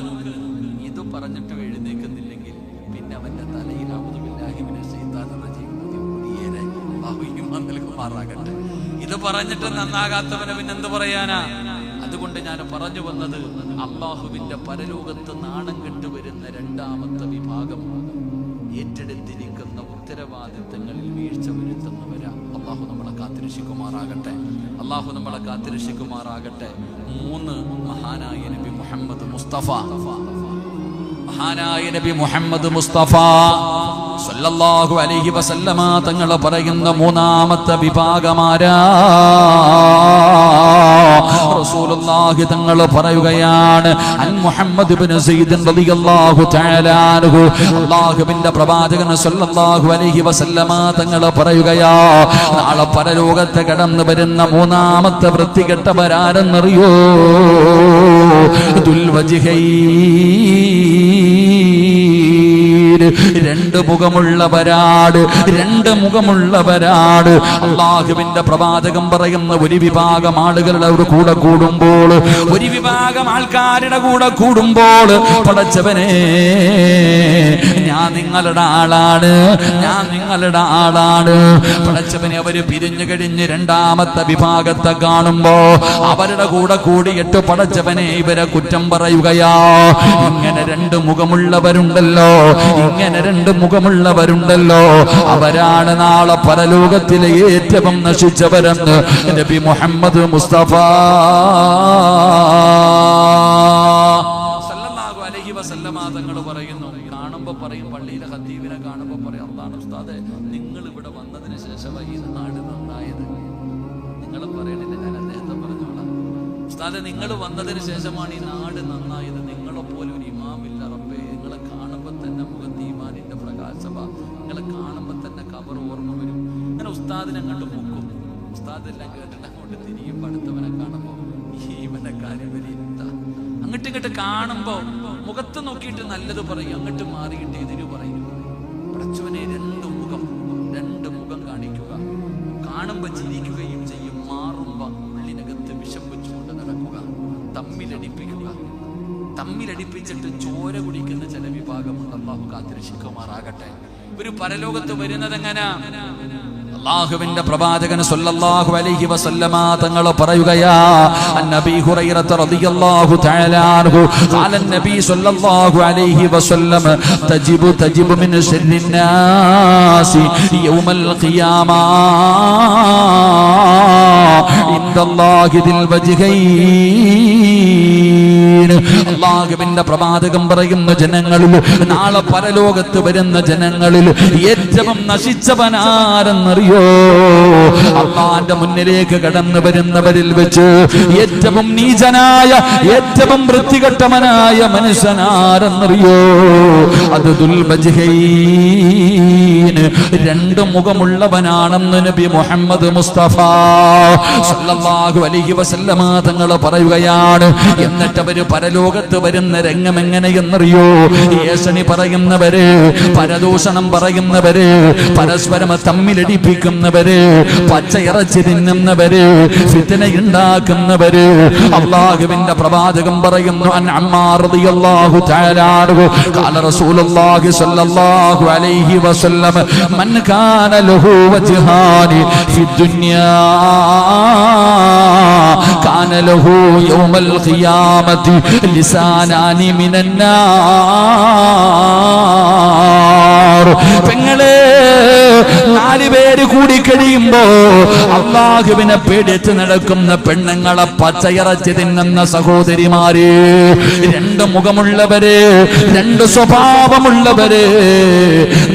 ഇത് പറഞ്ഞിട്ട് എഴുന്നേക്കുന്നില്ലെങ്കിൽ പിന്നെ അവന്റെ തലയിൽ അഊദു ബില്ലാഹി മിനശ് ശൈത്താനിർ റജീം ഊതിയേനെ. അല്ലാഹു ഈമാൻ നൽകുമാറാകട്ടെ. ഇത് പറഞ്ഞിട്ട് നന്നാകാത്തവനെ പിന്നെ എന്ത് പറയാനാ? അതുകൊണ്ട് ഞാൻ പറഞ്ഞു വന്നത്, അള്ളാഹുവിന്റെ പരലോകത്ത് നാണം കെട്ടുവരുന്ന രണ്ടാമത്തെ വിഭാഗം ഏറ്റെടുത്തിരിക്കുന്ന ഉത്തരവാദിത്തങ്ങളിൽ വീഴ്ച വരുത്തുന്നവരാ. അള്ളാഹു നമ്മളെ കാത്തിരക്ഷിക്കുമാറാകട്ടെ. അള്ളാഹു നമ്മളെ കാത്തിരക്ഷിക്കുമാറാകട്ടെ. 3 മഹാനായ നബി മുഹമ്മദ് മുസ്തഫ, മഹാനായ നബി മുഹമ്മദ് മുസ്തഫ സല്ലല്ലാഹു അലൈഹി വസല്ലമ തങ്ങൾ പറയുന്ന 3ാമത്തെ വിഭാഗമാരാ റസൂലുള്ളാഹി തങ്ങൾ പറയുകയാണ്, അൻ മുഹമ്മദ് ഇബ്നു സയ്യിദ് റളിയല്ലാഹു തആല അൻഹു. അല്ലാഹുവിന്റെ പ്രവാചകൻ സല്ലല്ലാഹു അലൈഹി വസല്ലമ തങ്ങൾ പറയുകയാ, നാളെ പരലോകത്തെ കടന്നു വരുന്ന 3ാമത്തെ വൃത്തികെട്ടവരാരെന്നറിയോ? രണ്ട് മുഖമുള്ളവരാട്, രണ്ട് മുഖമുള്ളവരാട്. അള്ളാഹുവിന്റെ പ്രവാചകം പറയുന്ന ഒരു വിഭാഗം ആളുകളുടെ കൂടെ കൂടുമ്പോൾ, ഒരു വിഭാഗം ആൾക്കാരുടെ കൂടെ കൂടുമ്പോൾ, പടച്ചവനെ ഞാൻ നിങ്ങളുടെ ആളാണ്, ഞാൻ നിങ്ങളുടെ ആളാണ്. പടച്ചവനെ അവര് പിരിഞ്ഞു കഴിഞ്ഞ് 2ാമത്തെ വിഭാഗത്തെ കാണുമ്പോ അവരുടെ കൂടെ കൂടിയിട്ട് പടച്ചവനെ ഇവരെ കുറ്റം പറയുകയാ. ഇങ്ങനെ 2 മുഖമുള്ളവരുണ്ടല്ലോ, ഇങ്ങനെ 2 മുഖമുള്ളവരുണ്ടല്ലോ, അവരാണ് നാളെ പരലോകത്തിലെ ഏറ്റവും നശിച്ചവരെന്ന് നബി മുഹമ്മദ് മുസ്തഫ സല്ലല്ലാഹു അലൈഹി വസല്ലമ തങ്ങൾ പറയുന്നു. കാണുമ്പോ പറയും, പള്ളിയിലെ ഖതീബിനെ കാണുമ്പോ പറയും, അല്ലാഹു ഉസ്താദേ നിങ്ങൾ ഇവിടെ വന്നതിന് ശേഷമായി ഈ നാട് നന്നായത്. നിങ്ങൾ പറയണില്ല, ഞാൻ അദ്ദേഹത്തെ പറഞ്ഞോളാം. ഉസ്താദേ നിങ്ങൾ വന്നതിന് ശേഷമാണ് ഈ നാട് നന്നായത്. നിങ്ങളെ പോലെ ഒരു ഇമാമില്ല റബ്ബേ. നിങ്ങളെ കാണുമ്പോൾ തന്നെ മുഖത്ത് ഈമാനിന്റെ പ്രകാശമ, നിങ്ങളെ കാണുമ്പോൾ തന്നെ ഖബർ ഓർമ്മ വരും. അങ്ങനെ ഉസ്താദിനെ അങ്ങോട്ട് മുക്കും. ഉസ്താദെല്ലാം കേട്ടിട്ട് അങ്ങോട്ട് തിരിയും. അടുത്തവനെ കാണുമ്പോൾ ഇവന്റെ കാര്യം വരില്ല. അങ്ങോട്ട് ഇങ്ങോട്ട് കാണുമ്പോ മുഖത്ത് നോക്കിയിട്ട് നല്ലത് പറയും, അങ്ങോട്ട് മാറിയിട്ട് എതിര് പറയും. പടച്ചവനെ 2 മുഖം കാണിക്കുക. കാണുമ്പോ ചിരിക്കുകയും ചെയ്യും, മാറുമ്പോ ഉള്ളിനകത്ത് വിഷം വെച്ചുകൊണ്ട് നടക്കുക, തമ്മിലടിപ്പിച്ചിട്ട് ചോര കുടിക്കുന്ന ചില വിഭാഗമുണ്ട്. അല്ലാഹു കാത്തിരക്ഷിക്കുമാറാകട്ടെ. ഒരു പരലോകത്ത് വരുന്നത് എങ്ങനാ? അല്ലാഹുവിന്റെ പ്രവാചകൻ സല്ലല്ലാഹു അലൈഹി വസല്ലമ തങ്ങൾ പറയുകയാ, അന്നബി ഹുറൈറ റളിയല്ലാഹു തആല അൻഹു ഖാല നബി സല്ലല്ലാഹു അലൈഹി വസല്ലം തജിബു മിൻ ശർരിൻ നാസി യൗമൽ ഖിയാമ ഇൻദല്ലാഹി ദിൽ വജ്ഹൈൻ. അല്ലാഹുവിന്റെ പ്രവാചകൻ പറയുന്ന ജനങ്ങളിൽ, നാളെ പരലോകത്ത് വരുന്ന ജനങ്ങളിൽ ഏറ്റവും നശിച്ചവനാരെന്നറിയോ? അള്ളാന്റെ മുന്നിലേക്ക് കടന്നു വരുന്നവരിൽ വെച്ച് ഏറ്റവും നീചനായ, ഏറ്റവും വൃത്തികെട്ടവനായ മനുഷ്യനാരെന്നറിയോ? അത് ദുൽ വജ്ഹൈൻ, 2 മുഖമുള്ളവനാണെന്ന് നബി മുഹമ്മദ് മുസ്തഫ സല്ലല്ലാഹു അലൈഹി വസല്ലമ തങ്ങൾ പറയുകയാണ്. എന്നിട്ട് അവര് പരലോകത്ത് വരുന്ന രംഗം എങ്ങനെയെന്നറിയോ? ഏഷണി പറയുന്നവര്, പരദൂഷണം പറയുന്നവര്, പരസ്പരം തമ്മിലടിപ്പിക്കുന്നവര്, പച്ചയിറച്ചി തിന്നുന്നവര്, ഫിത്നയുണ്ടാക്കുന്നവര്. അല്ലാഹുവിന്റെ പ്രവാചകൻ പറയുന്നു, അൻ അമ്മാർ റളിയല്ലാഹു തആല അൻഹു ഖാല റസൂലുള്ളാഹി സ്വല്ലല്ലാഹു അലൈഹി വസല്ലം മൻ കാന ലഹു വജ്ഹാനി ഫിദ്ദുനിയാ കാന ലഹു യൗമൽ ഖിയാമത്തി ലിസാനാനി മിനന്നാർ. പെങ്ങളെ, 4 പേര് കൂടി കഴിയുമ്പോ അല്ലാഹുവിനെ പേടിച്ച് നടക്കുന്ന പെണ്ണുങ്ങളെ, പച്ചയിറച്ചി തിന്നുന്ന സഹോദരിമാര്, 2 മുഖമുള്ളവര്, 2 സ്വഭാവമുള്ളവര്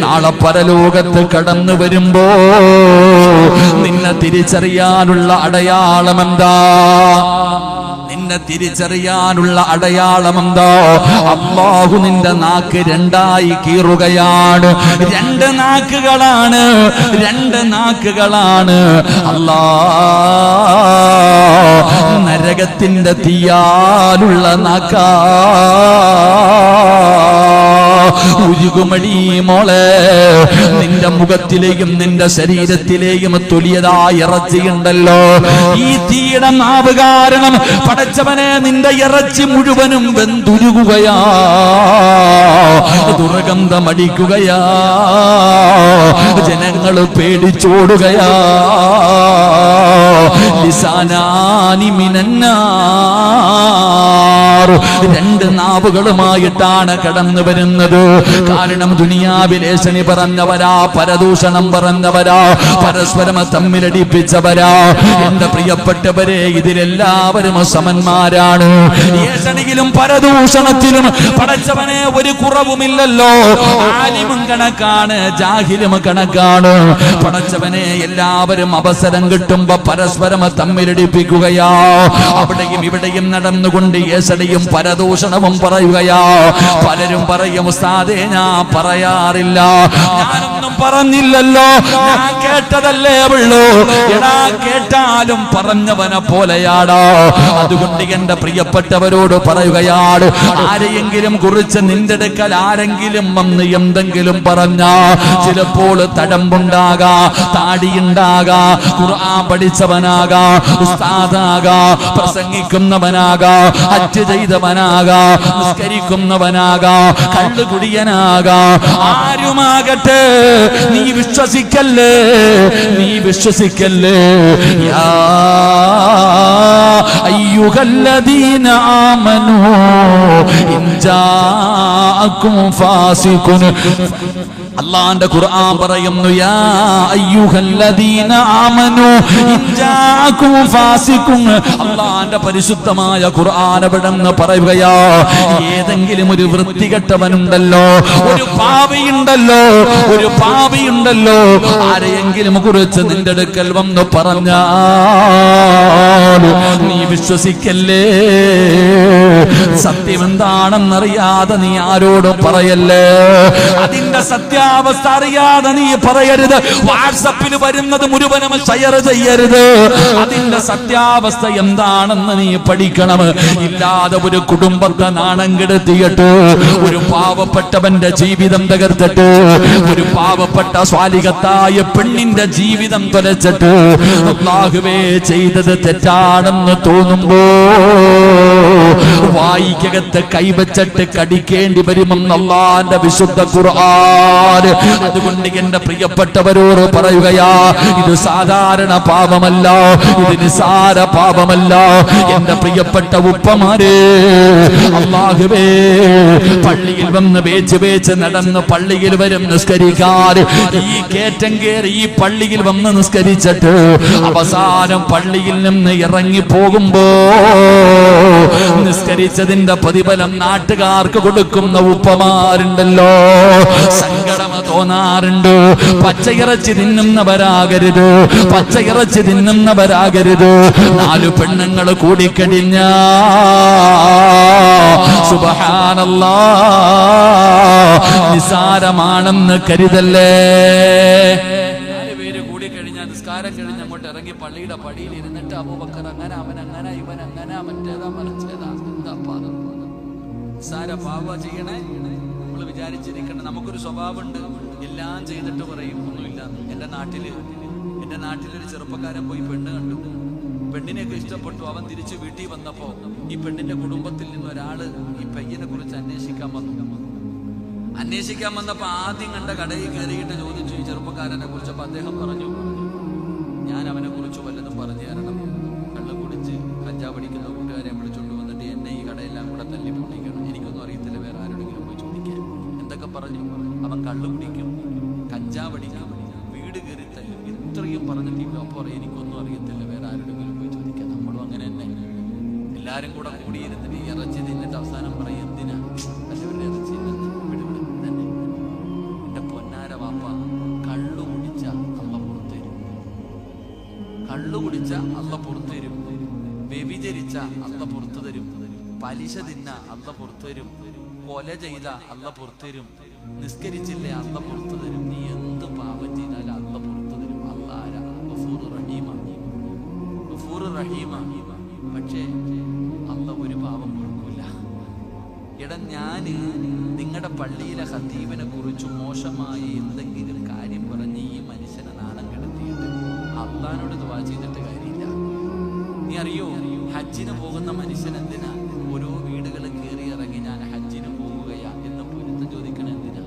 നാളെ പരലോകത്ത് കടന്നു വരുമ്പോ നിന്നെ തിരിച്ചറിയാനുള്ള അടയാളം എന്താ? നിന്നെ തിരിച്ചറിയാനുള്ള അടയാളം എന്താ? അല്ലാഹു നിന്റെ നാക്ക് 2ആയി കീറുകയാണ്. 2 നാക്കുകളാണ്, 2 നാക്കുകളാണ്. അല്ലാഹ് നരകത്തിന്റെ തീയാലുള്ള നാക്കാ. ഉരുകുമടി മോളെ, നിന്റെ മുഖത്തിലെയും നിന്റെ ശരീരത്തിലെയും തുല്യതായ ഇറച്ചിയുണ്ടല്ലോ. ഈ തീയുടെ നാവ് കാരണം പടച്ചവനെ നിന്റെ ഇറച്ചി മുഴുവനും വെന്തുരുകുകയാ, ദുർഗന്ധമടിക്കുകയാ, ജനങ്ങൾ പേടിച്ചോടുകയാ. ലിസാനാനി മിനന്നാർ, 2 നാവുകളുമായിട്ടാണ് കടന്നു വരുന്നത്. കാരണം ദുനിയാവിൽ ഏഷണി പറഞ്ഞവരാ, പരദൂഷണം പറഞ്ഞവരാ, പരസ്പരം തമ്മിലടിപ്പിച്ചവരാ. എന്റെ പ്രിയപ്പെട്ടവരെ, ഇതിലെല്ലാവരും സമന്മാരാണ്. ഏഷണിയിലും പരദൂഷണത്തിലും പടച്ചവനെ ഒരു കുറവുമില്ലല്ലോ. ആലിമും കണക്കാണ്, ജാഹിലും കണക്കാണ്. പടച്ചവനെ, എല്ലാവരും അവസരം കിട്ടുമ്പോ പരസ്പരം തമ്മിലടിപ്പിക്കുകയാ. അവിടെയും ഇവിടെയും നടന്നുകൊണ്ട് ഏഷണിയും പരദൂഷണവും പറയുകയാ. പലരും പറയും, ഉസ്താദേ ഞാൻ പറയാറില്ല, ഞാനൊന്നും പറഞ്ഞില്ലല്ലോ, ഞാൻ കേട്ടതല്ലേ ഉള്ളൂ. എടാ, കേട്ടാലും പറഞ്ഞവനെ പോലെയാടാ. അതുകൊണ്ട് എന്റെ പ്രിയപ്പെട്ടവരോട് പറയുകയാണ്, ആരെയെങ്കിലും കുറിച്ച് നിന്റെ അടുക്കൽ ആരെങ്കിലും വന്ന് എന്തെങ്കിലും പറഞ്ഞ, ചിലപ്പോൾ തടമ്പുണ്ടാകാ, താടിയുണ്ടാകാ, ഖുർആൻ പഠിച്ചവനാകാ, ഉസ്താദാകാ, പ്രസംഗിക്കുന്നവനാകാ, ഹജ്ജ് ചെയ്തവനാകാ, നിസ്കരിക്കുന്നവനാകാ, കള്ളുകുടിയനാകാ, ആരുമാകട്ടെ, നീ വിശ്വസിക്കല്ലേ, നീ വിശ്വസിക്കല്ലേ. യാ അയ്യുഹല്ലദീന ആമനൂ ഇൻ ജാഅകും ഫാസിഖുൻ. അല്ലാഹുവിന്റെ ഖുർആൻ പറയുന്നു, യാ അയ്യുഹല്ലദീന ആമനൂ ഇൻ ജാഅകും ഫാസിഖുൻ. അല്ലാഹുവിന്റെ പരിശുദ്ധമായ ഖുർആൻ എവിടെന്ന് പറയുകയാ, ഏതെങ്കിലും ഒരു വൃത്തികെട്ടവനുണ്ടല്ലോ, ഒരു പാപിയുണ്ടല്ലോ, ഒരു പാപിയുണ്ടല്ലോ, ആരെയെങ്കിലും കുറിച്ച് നിന്റെ അടുക്കൽ വന്ന് പറഞ്ഞാൽ നീ വിശ്വസിക്കല്ലേ. സത്യം എന്താണെന്നറിയാതെ നീ ആരോടും പറയല്ലേ. അതിന്റെ സത്യാവസ്ഥ അറിയാതെ നീ പറയരുത്. വാട്സപ്പിൽ വരുന്നത് മുഴുവനും ഷെയർ ചെയ്യരുത്. അതിന്റെ സത്യാവസ്ഥ എന്താണെന്ന് നീ പഠിക്കണം. ഇല്ലാതെ ഒരു കുടുംബത്തെ നാണം കെടുത്തിയിട്ട്, ഒരു പാവപ്പെട്ടവന്റെ ജീവിതം തകർത്തിട്ട്, ഒരു പാവപ്പെട്ട സ്വാലിഹത്തായ പെണ്ണിന്റെ ജീവിതം തുലച്ചിട്ട്, അല്ലാഹുവേ ചെയ്തത് തെറ്റാണെന്ന് തോന്നുമ്പോ വായിക്കകത്ത് കൈവച്ചിട്ട് കടിക്കേണ്ടി വരുമെന്ന് അല്ലാഹുവിന്റെ വിശുദ്ധ ഖുർആൻ. അതുകൊണ്ട് എന്റെ പ്രിയപ്പെട്ടവരോട് പറയുകയാ, ഇത് സാധാരണ പാപമല്ല, ഇത് നിസാര പാപമല്ല. എന്റെ പ്രിയപ്പെട്ട ഉപ്പമാരെ, അല്ലാഹുവേ, പള്ളിയിൽ വന്ന് വേച്ച് നടന്ന് പള്ളിയിൽ വരും നിസ്കരിക്കാൻ, ഈ കേറ്റം കേറി ഈ പള്ളിയിൽ വന്ന് നിസ്കരിച്ചിട്ട് അവസാനം പള്ളിയിൽ നിന്ന് ഇറങ്ങി പോകുമ്പോ നിസ്കരിച്ചതിന്റെ പ്രതിഫലം നാട്ടുകാർക്ക് കൊടുക്കുന്ന ഉപ്പമാരുണ്ടല്ലോ, സങ്കടം തോന്നാറുണ്ട്. പച്ചയിറച്ചി തിന്നുന്നവരാകരുത്, പച്ചയിറച്ചി തിന്നുന്നവരാകരുത്. 4 പെണ്ണുങ്ങൾ കൂടിക്കഴിഞ്ഞ സുബ്ഹാനല്ലാഹ് നിസാരമാണെന്ന് കരുതല്ലേ. 4 പേര് കൂടിക്കഴിഞ്ഞാൽ നിസ്കാരം കഴിഞ്ഞ് അങ്ങോട്ട് ഇറങ്ങി പള്ളിയുടെ പടിയിൽ ഇരുന്നിട്ട് അബൂബക്കർ അങ്ങനെ, അവൻ അങ്ങനെ, ഇവൻ അങ്ങനെ, മറ്റേതാ മറിച്ചേതാ, എന്താ നിസാര പാവ ചെയ്യണേ. നമ്മൾ വിചാരിച്ചിരിക്കണം, നമുക്കൊരു സ്വഭാവമുണ്ട്, എല്ലാം ചെയ്തിട്ട് പറയും ഒന്നുമില്ല. എൻ്റെ നാട്ടിലൊരു ചെറുപ്പക്കാരൻ പോയി പെണ്ണ് കണ്ടു, പെണ്ണിനെയൊക്കെ ഇഷ്ടപ്പെട്ടു. അവൻ തിരിച്ച് വീട്ടിൽ വന്നപ്പോ ഈ പെണ്ണിന്റെ കുടുംബത്തിൽ നിന്ന് ഒരാള് ഈ പയ്യനെ കുറിച്ച് അന്വേഷിക്കാൻ വന്നപ്പോ ആദ്യം കണ്ട കടയിൽ കയറിയിട്ട് ചോദിച്ചു ഈ ചെറുപ്പക്കാരനെ കുറിച്ച്. അപ്പൊ അദ്ദേഹം പറഞ്ഞു, ഞാൻ അവനെ കുറിച്ച് വല്ലതും പറഞ്ഞു തരണം. കള്ള് കുടിച്ച് കഞ്ചാവ് അടിക്കുന്ന കൂട്ടുകാരെ വിളിച്ചോണ്ട് വന്നിട്ട് എന്നെ ഈ കടയെല്ലാം കൂടെ തല്ലി പൊട്ടിക്കണം, എനിക്കൊന്നും അറിയത്തില്ല, വേറെ ആരോടെങ്കിലും പോയി ചോദിക്കാൻ. എന്തൊക്കെ പറഞ്ഞു? അവൻ കള്ള് കുടിക്കും, കഞ്ചാവ് അടിക്കും, വീട് കയറി തല്ലും, ഇത്രയും പറഞ്ഞിട്ട് അപ്പൊ പറയും എനിക്കൊന്നും അറിയത്തില്ല, വേറെ ആരോടെങ്കിലും പോയി ചോദിക്കാം. നമ്മളും അങ്ങനെ തന്നെ, എല്ലാരും കൂടെ കൂടിയിരുന്നിട്ട് ഇറച്ചി തിന്നിട്ട് അവസാനം പറയും എന്തിനാ വല്ലവരുടെ ഇറച്ചി തന്നെ. എന്റെ പൊന്നാര വാപ്പ, കള്ളു കുടിച്ച അള്ള പുറത്തുതരും, കള്ളു കുടിച്ച അള്ള പുറത്തുതരും, വ്യഭിചരിച്ച അള്ള പുറത്തു തരും, പലിശ തിന്ന അള്ള പുറത്തു തരും, കൊല ചെയ്ത അള്ള പുറത്തു തരും, നിസ്കരിച്ചില്ലേ അള്ള പുറത്തു തരും. നീ എന്ത് പാപം ചെയ്താലും അള്ള പുറത്തു തരും. അള്ളാര ഗഫൂർ റഹീമ. പക്ഷേ അള്ള ഒരു പാപം കൊടുക്കൂല. എടാ, ഞാന് നിങ്ങളുടെ പള്ളിയിലെ ഖതീബിനെ കുറിച്ച് മോശമായി എന്തെങ്കിലും കാര്യം പറഞ്ഞ് ഈ മനുഷ്യനെ നാണം കെടുത്തിയിട്ട് അള്ളാനോട് ദുആ ചെയ്തിട്ട് കാര്യമില്ല. നീ അറിയോ, ഹജ്ജിന് പോകുന്ന മനുഷ്യൻ എന്തിനാ ഓരോ വീടുകൾ കയറി ഇറങ്ങി ഞാൻ ഹജ്ജിന് പോവുകയാ എന്ന് പൊരുത്തം ചോദിക്കണ എന്തിനാ?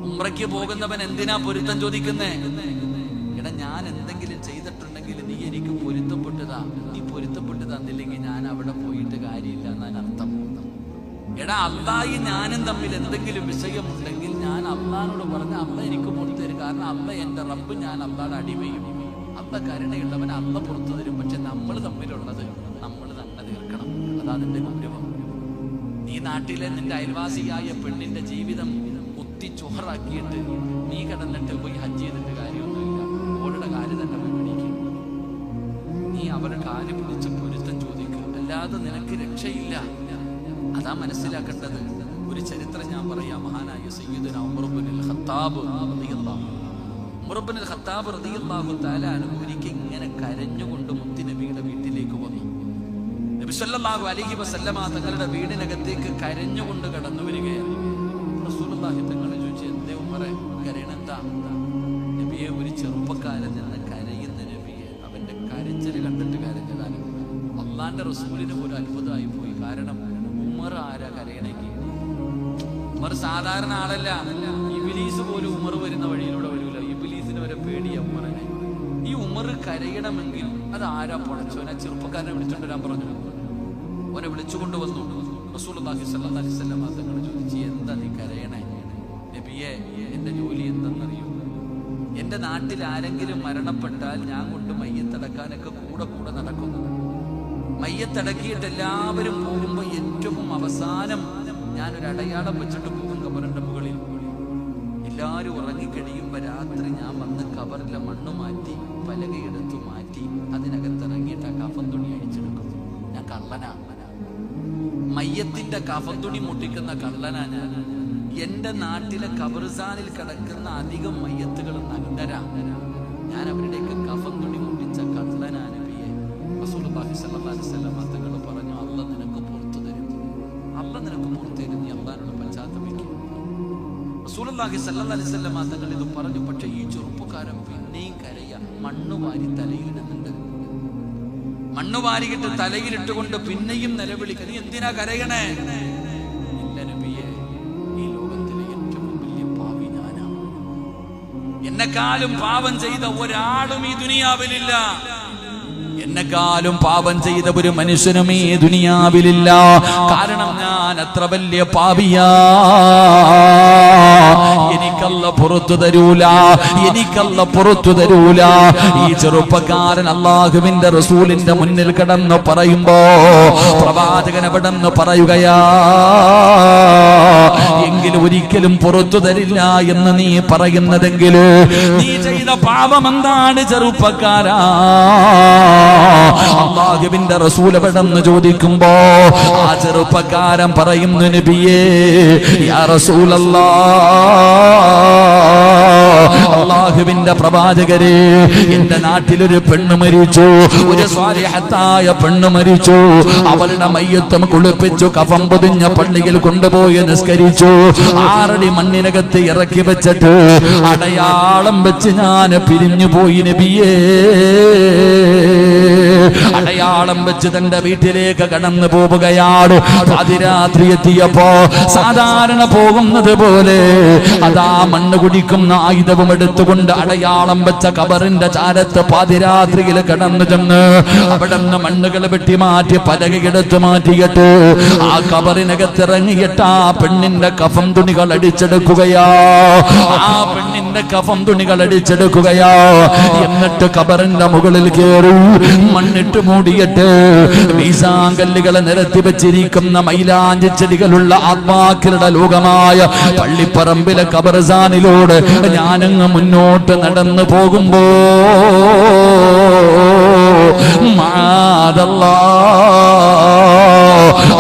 ഉംറയ്ക്ക് പോകുന്നവൻ എന്തിനാ പൊരുത്തം ചോദിക്കുന്നേ? എടാ, ഞാൻ എന്തെങ്കിലും ചെയ്തിട്ടുണ്ടെങ്കിൽ നീ എനിക്ക് പൊരുത്തപ്പെട്ടതാ, നീ പൊരുത്തപ്പെട്ട് തന്നില്ലെങ്കിൽ ഞാൻ അവിടെ പോയിട്ട് കാര്യമില്ല എന്നാണ് അർത്ഥം. എടാ, അള്ളാഹി ഞാനും തമ്മിൽ എന്തെങ്കിലും വിഷയമുണ്ടെങ്കിൽ ഞാൻ അള്ളാഹിനോട് പറഞ്ഞ അള്ള എനിക്ക് പുറത്തു തരും. കാരണം അള്ള എന്റെ റബ്ബ്, ഞാൻ അള്ളാഹുടെ അടിമയും. അള്ള കരുണയുള്ളവൻ അള്ള പുറത്തു തരും. പക്ഷെ നമ്മൾ തമ്മിലുള്ളത് നമ്മൾ തന്നെ തീർക്കണം. അതാ നിന്റെ ഗൗരവം. നീ നാട്ടിലെ നിന്റെ അയൽവാസിയായ പെണ്ണിന്റെ ജീവിതം കുത്തിച്ചോറാക്കിയിട്ട് നീ കിടന്നിട്ട് പോയി ഹജ്ജ് ചെയ്തിട്ട് കാര്യമൊന്നുമില്ല. ഓളുടെ കാര്യം തന്നെ പോയി പിടിക്കും. നീ അവരുടെ കാര്യം പിടിച്ച് പൊരുത്തം ചോദിക്കുക, അല്ലാതെ നിനക്ക് രക്ഷയില്ല. അതാ മനസ്സിലാക്കേണ്ടത്. ഒരു ചരിത്രം ഞാൻ പറയാം. മഹാനായ സയ്യിദുന ഉമർ ഇബ്നുൽ ഖത്താബ് റളിയല്ലാഹു തആല അൻഹു ഒരിക്കൽ ഇങ്ങനെ കരഞ്ഞുകൊണ്ട് മുത്തുനബിയുടെ വീട്ടിലേക്ക് വന്നു. നബി സല്ലല്ലാഹു അലൈഹി വസല്ലമ തങ്ങളുടെ വീടിനകത്തേക്ക് കരഞ്ഞുകൊണ്ട് കടന്നു വരികയാണ്. റസൂലുള്ളാഹി തങ്ങൾ ചോദിച്ചു, എന്തേ ഉമറേ കരയണെന്താ? നബിയെ, ഒരു ചെറുപ്പക്കാരൻ നിന്ന് കരയുന്ന നബിയെ. അവന്റെ കരച്ചിൽ കണ്ടിട്ട് കരഞ്ഞതാണ്. അള്ളാന്റെ റസൂലിന് ഒരു അത്ഭുതമായി പോയി. കാരണം ഉമർ ആരാ കരയണമെങ്കിൽ? ഉമർ സാധാരണ ആളല്ല. ഇബ്ലീസ് പോലും ഉമർ വരുന്ന വഴിയിലൂടെ വരൂല. ഇബ്ലീസിന് വരെ പേടിയ ഉമറിനെ. ഈ ഉമർ കരയണമെങ്കിൽ അത് ആരാ? പടച്ചോനെ. ചെറുപ്പക്കാരനെ വിളിച്ചോണ്ട് വരാൻ പറഞ്ഞു. അവനെ വിളിച്ചുകൊണ്ട് വന്നു. റസൂലുള്ളാഹി സ്വല്ലല്ലാഹു അലൈഹി വസല്ലം തങ്ങൾ ചോദിച്ചു, എന്താ നീ കരയണേ? നബിയെ, എന്റെ ജോലി എന്തെന്നറിയൂ? എന്റെ നാട്ടിൽ ആരെങ്കിലും മരണപ്പെട്ടാൽ ഞാൻ കൊണ്ട് മയ്യത്തടക്കാനൊക്കെ കൂടെ നടക്കുന്നു. മയ്യത്തടക്കിയിട്ട് എല്ലാവരും പോകുമ്പോ ഏറ്റവും അവസാനം ഞാനൊരു അടയാളം വെച്ചിട്ട് പോകും ഖബറിന്റെ മുകളിൽ. എല്ലാവരും ഉറങ്ങിക്കഴിയുമ്പോ രാത്രി ഞാൻ വന്ന് ഖബറിലെ മണ്ണ് മാറ്റി പലകയെടുത്തു മാറ്റി അതിനകത്തിറങ്ങിയിട്ട് ആ കഫൻ തുണി അഴിച്ചെടുക്കും. ഞാൻ കള്ളനാ. മയ്യത്തിന്റെ കഫൻ തുണി മുട്ടിക്കുന്ന കള്ളനാ ഞാൻ. എന്റെ നാട്ടിലെ ഖബർസ്ഥാനിൽ കിടക്കുന്ന അധികം മയ്യത്തുകൾ നഗ്നരാ. ഞാൻ അവരുടെയൊക്കെ കഫൻ തുണി മുട്ടിച്ച കള്ളനാ നബിയെ. റസൂലുള്ളാഹി സ്വല്ലല്ലാഹു അലൈഹി വസല്ലം തങ്ങൾ പറഞ്ഞു, അള്ള നിനക്ക് പുറത്തു തരും. അള്ള നിനക്ക് പുറത്തു തരും. നീ അള്ളാഹിനോട് പശ്ചാത്തപിക്കും. റസൂലുള്ളാഹി സ്വല്ലല്ലാഹു അലൈഹി വസല്ലം തങ്ങൾ ഇത് പറഞ്ഞു. പക്ഷെ ഈ ചെറുപ്പക്കാരൻ പിന്നെയും കരയ. മണ്ണുവാരി തലയിലിടുന്നുണ്ട്. മണ്ണുവാരിയിട്ട് തലയിലിട്ടുകൊണ്ട് പിന്നെയും നിലവിളിക്കുക. നീ എന്തിനാ കരയണേ? ഇല്ല നബിയെ, ഈ ലോകത്തിലെ ഏറ്റവും വലിയ പാപി ഞാനാണ്. എന്നെക്കാളും പാപം ചെയ്ത ഒരാളും ഈ ദുനിയാവിലില്ല. എന്നെക്കാളും പാപം ചെയ്ത ഒരു മനുഷ്യനും ഈ ദുനിയാവിലില്ല. കാരണം ഞാൻ അത്ര വലിയ പാപിയാ. എനിക്കല്ല പുറത്തു തരൂല. ഈ ചെറുപ്പക്കാരൻ അല്ലാഹുവിന്റെ റസൂലിന്റെ മുന്നിൽ കിടന്ന് പറയുമ്പോ പ്രവാചകൻ എവിടെന്ന് പറയുകയാ, എങ്കിലും ഒരിക്കലും പുറത്തു തരില്ല എന്ന് നീ പറയുന്നതെങ്കിൽ നീ ചെയ്ത പാപം എന്താണ് ചെറുപ്പക്കാരാ? അല്ലാഹുവിന്റെ റസൂൽ എവിടെന്ന് ചോദിക്കുമ്പോ ആ ചെറുപ്പക്കാരൻ പറയുന്നു, നബിയേ, യാ റസൂലല്ലാഹ്, അല്ലാഹുവിന്റെ പ്രവാചകരെ, എന്റെ നാട്ടിലൊരു പെണ്ണ് മരിച്ചു. ഒരു സ്വാലിഹത്തായ പെണ്ണ് മരിച്ചു. അവളുടെ മയ്യത്തും കുളിപ്പിച്ചു കഫം പൊതിഞ്ഞ പള്ളിയിൽ കൊണ്ടുപോയി നിസ്കരിച്ചു. 6 അടി മണ്ണിനകത്ത് ഇറക്കി വെച്ചിട്ട് അടയാളം വെച്ച് ഞാൻ പിരിഞ്ഞു പോയി നബിയേ. അടയാളം വെച്ച് തന്റെ വീട്ടിലേക്ക് കടന്നു പോവുകയാണ്. പാതിരാത്രി എത്തിയപ്പോ സാധാരണ പോകുന്നത് പോലെ അതാ മണ്ണ് കുടിക്കുന്ന ആയുധവും എടുത്തുകൊണ്ട് അടയാളം വെച്ച ഖബറിന്റെ ചാരത്ത് പാതിരാത്രിയിൽ കടന്നു ചെന്ന് അവിടെ നിന്ന് മണ്ണുകൾ വെട്ടി മാറ്റി പലകയെടുത്ത് മാറ്റിയിട്ട് ആ ഖബറിനകത്തിറങ്ങിയിട്ട് ആ പെണ്ണിന്റെ കഫം തുണികൾ അടിച്ചെടുക്കുകയാ. എന്നിട്ട് ഖബറിന്റെ മുകളിൽ കയറി മണ്ണിട്ട് മൂടിയിട്ട് മീസാങ്കല്ലുകളെ നിരത്തി വെച്ചിരിക്കുന്ന മൈലാഞ്ചി ചെടികളുള്ള ആത്മാക്കളുടെ ലോകമായ പള്ളിപ്പറമ്പിലെ ഖബർസ്ഥാനിലൂടെ ഞാനങ്ങ് മുന്നോട്ട് നടന്നു പോകുമ്പോ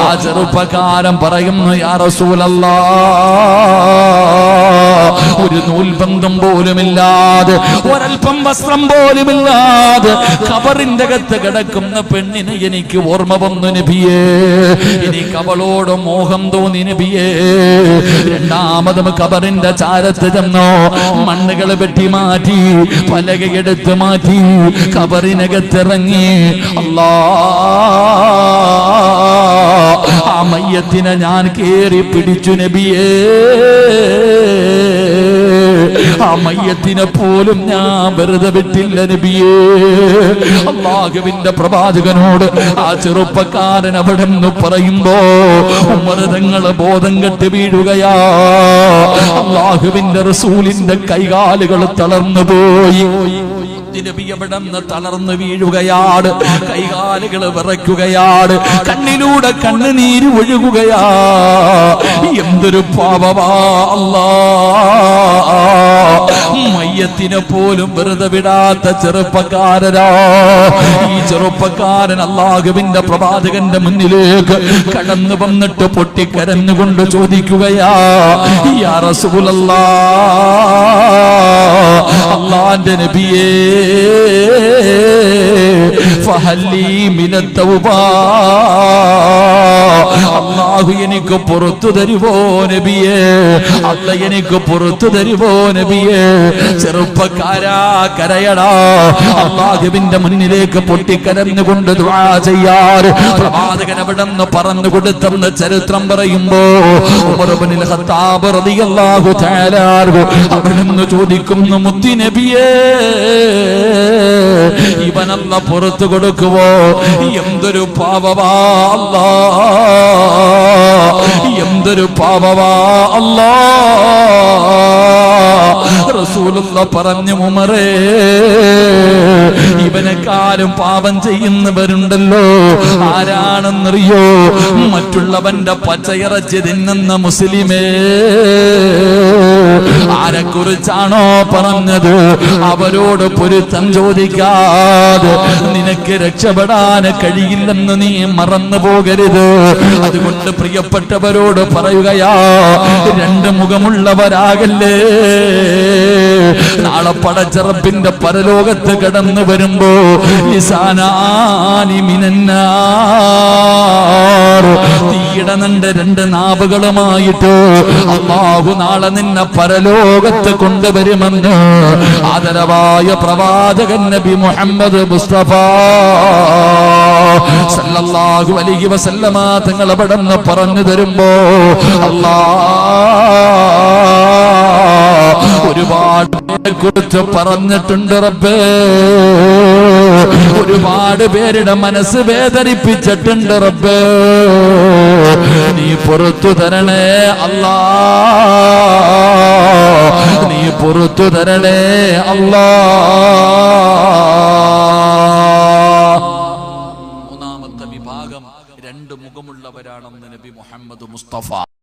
ആ ചെറുപ്പക്കാരൻ പറയുന്നു, യാ റസൂലല്ലാഹ്, ഒരു നൂൽബന്ധം പോലുമില്ലാതെ ഒരൽപ്പം വസ്ത്രം പോലുമില്ലാതെ ഖബറിന്റെ അകത്ത് കിടക്കുന്ന പെണ്ണിനെ എനിക്ക് ഓർമ്മ വന്നു നബിയേ. എനിക്ക് അവളോട് മോഹം തോന്നി നബിയേ. രണ്ടാമതും ഖബറിന്റെ ചാരത്ത് ചെന്നോ മണ്ണുകൾ വെട്ടി മാറ്റി പലകയെടുത്ത് മാറ്റി ഖബറിനകത്തിറങ്ങി ആ മയ്യത്തിനെ ഞാൻ കേറി പിടിച്ചു നബിയേ. ആ മയ്യത്തിനെ പോലും ഞാൻ വെറുതെ വിട്ടില്ല നബിയേ. അല്ലാഹുവിന്റെ പ്രവാചകനോട് ആ ചെറുപ്പക്കാരൻ അവിടെ നിന്ന് പറയുമ്പോ ഉമർ തങ്ങളെ ബോധം കെട്ട് വീഴുകയാ. അല്ലാഹുവിന്റെ റസൂലിന്റെ കൈകാലുകൾ തളർന്നു പോയി. നബി എവിടെന്ന് തളർന്നു വീഴുകയാണ്, കൈകാലുകൾ വിറയ്ക്കുകയാണ്, കണ്ണിലൂടെ കണ്ണുനീര് ഒഴുകുകയാ. എന്തൊരു പാപമാ അല്ലാഹ്, മയ്യത്തിനെ പോലും വെറുതെ വിടാത്ത ചെറുപ്പക്കാരനാ. ഈ ചെറുപ്പക്കാരൻ അല്ലാഹുവിന്റെ പ്രവാചകന്റെ മുന്നിലേക്ക് കടന്നു വന്നിട്ട് പൊട്ടിക്കരഞ്ഞുകൊണ്ട് ചോദിക്കുകയാ, യാ റസൂലല്ലാഹ്, അല്ലാഹുവിന്റെ നബിയേ, അല്ലാഹു എനിക്ക് പുറത്തു തരുവോ നബിയേ, അല്ല എനിക്ക് പുറത്തു തരുവോ നബിയേ. ചെറുപ്പക്കാരാ കരയടാ, അല്ലാഹുവിന്റെ മുന്നിലേക്ക് പൊട്ടിക്കരഞ്ഞുകൊണ്ട് ദുആ ചെയ്യാറ് പ്രവാചകൻ അവിടെന്ന് പറഞ്ഞു കൊടുത്തെന്ന് ചരിത്രം പറയുമ്പോ ഉമർ ഇബ്നുൽ ഖത്താബ് റളിയല്ലാഹു തആല അവിടെന്ന് ചോദിക്കുന്നു, മുത്തി നബിയേ, ഇവനല്ല പുറത്തു കൊടുക്കുവോ? എന്തൊരു പാപമാ അല്ലാഹ്, എന്തൊരു പാപമാ അല്ലാഹ്. റസൂലുള്ള പറഞ്ഞു, ഉമറേ, ഇവനെക്കാളും പാപം ചെയ്യുന്നവരുണ്ടല്ലോ. ആരാണെന്നറിയോ? മറ്റുള്ളവന്റെ പച്ചയിറച്ചി തിന്നുന്ന മുസ്ലിമേ. ആരെക്കുറിച്ചാണോ പറഞ്ഞത് അവരോട് പൊരുത്തം ചോദിക്കാതെ നിനക്ക് രക്ഷപ്പെടാൻ കഴിയില്ലെന്ന് നീ മറന്നു പോകരുത്. അതുകൊണ്ട് പ്രിയപ്പെട്ടവരോട് പറയുകയാ, രണ്ട് മുഖമുള്ളവരാകല്ലേ. നാളെ പടച്ചറപ്പിന്റെ പരലോകത്ത് കടന്നു വരുമ്പോ തീയിടനണ്ട് രണ്ട് നാവുകളുമായിട്ട് അല്ലാഹു നാളെ നിന്നെ പരലോകത്ത് കൊണ്ടുവരുമെന്ന് ആദരവായ പ്രവാചകൻ നബി മുഹമ്മദ് മുസ്തഫ സല്ലല്ലാഹു അലൈഹി വസല്ലമ തങ്ങൾ അവിടെ നിന്ന് പറഞ്ഞു തരുമ്പോ അല്ലാഹ് ഒരുപാട് കുറിച്ച് പറഞ്ഞിട്ടുണ്ട് റബ്ബേ. ഒരുപാട് പേരുടെ മനസ്സ് വേദനിപ്പിച്ചിട്ടുണ്ട് റബ്ബേ. നീ പുറത്തു തരണേ അല്ലാഹ്, നീ പുറത്തു തരണേ അല്ലാഹ്. മൂന്നാമത്തെ വിഭാഗം രണ്ട് മുഖമുള്ളവരാണെന്ന് നബി മുഹമ്മദ് മുസ്തഫ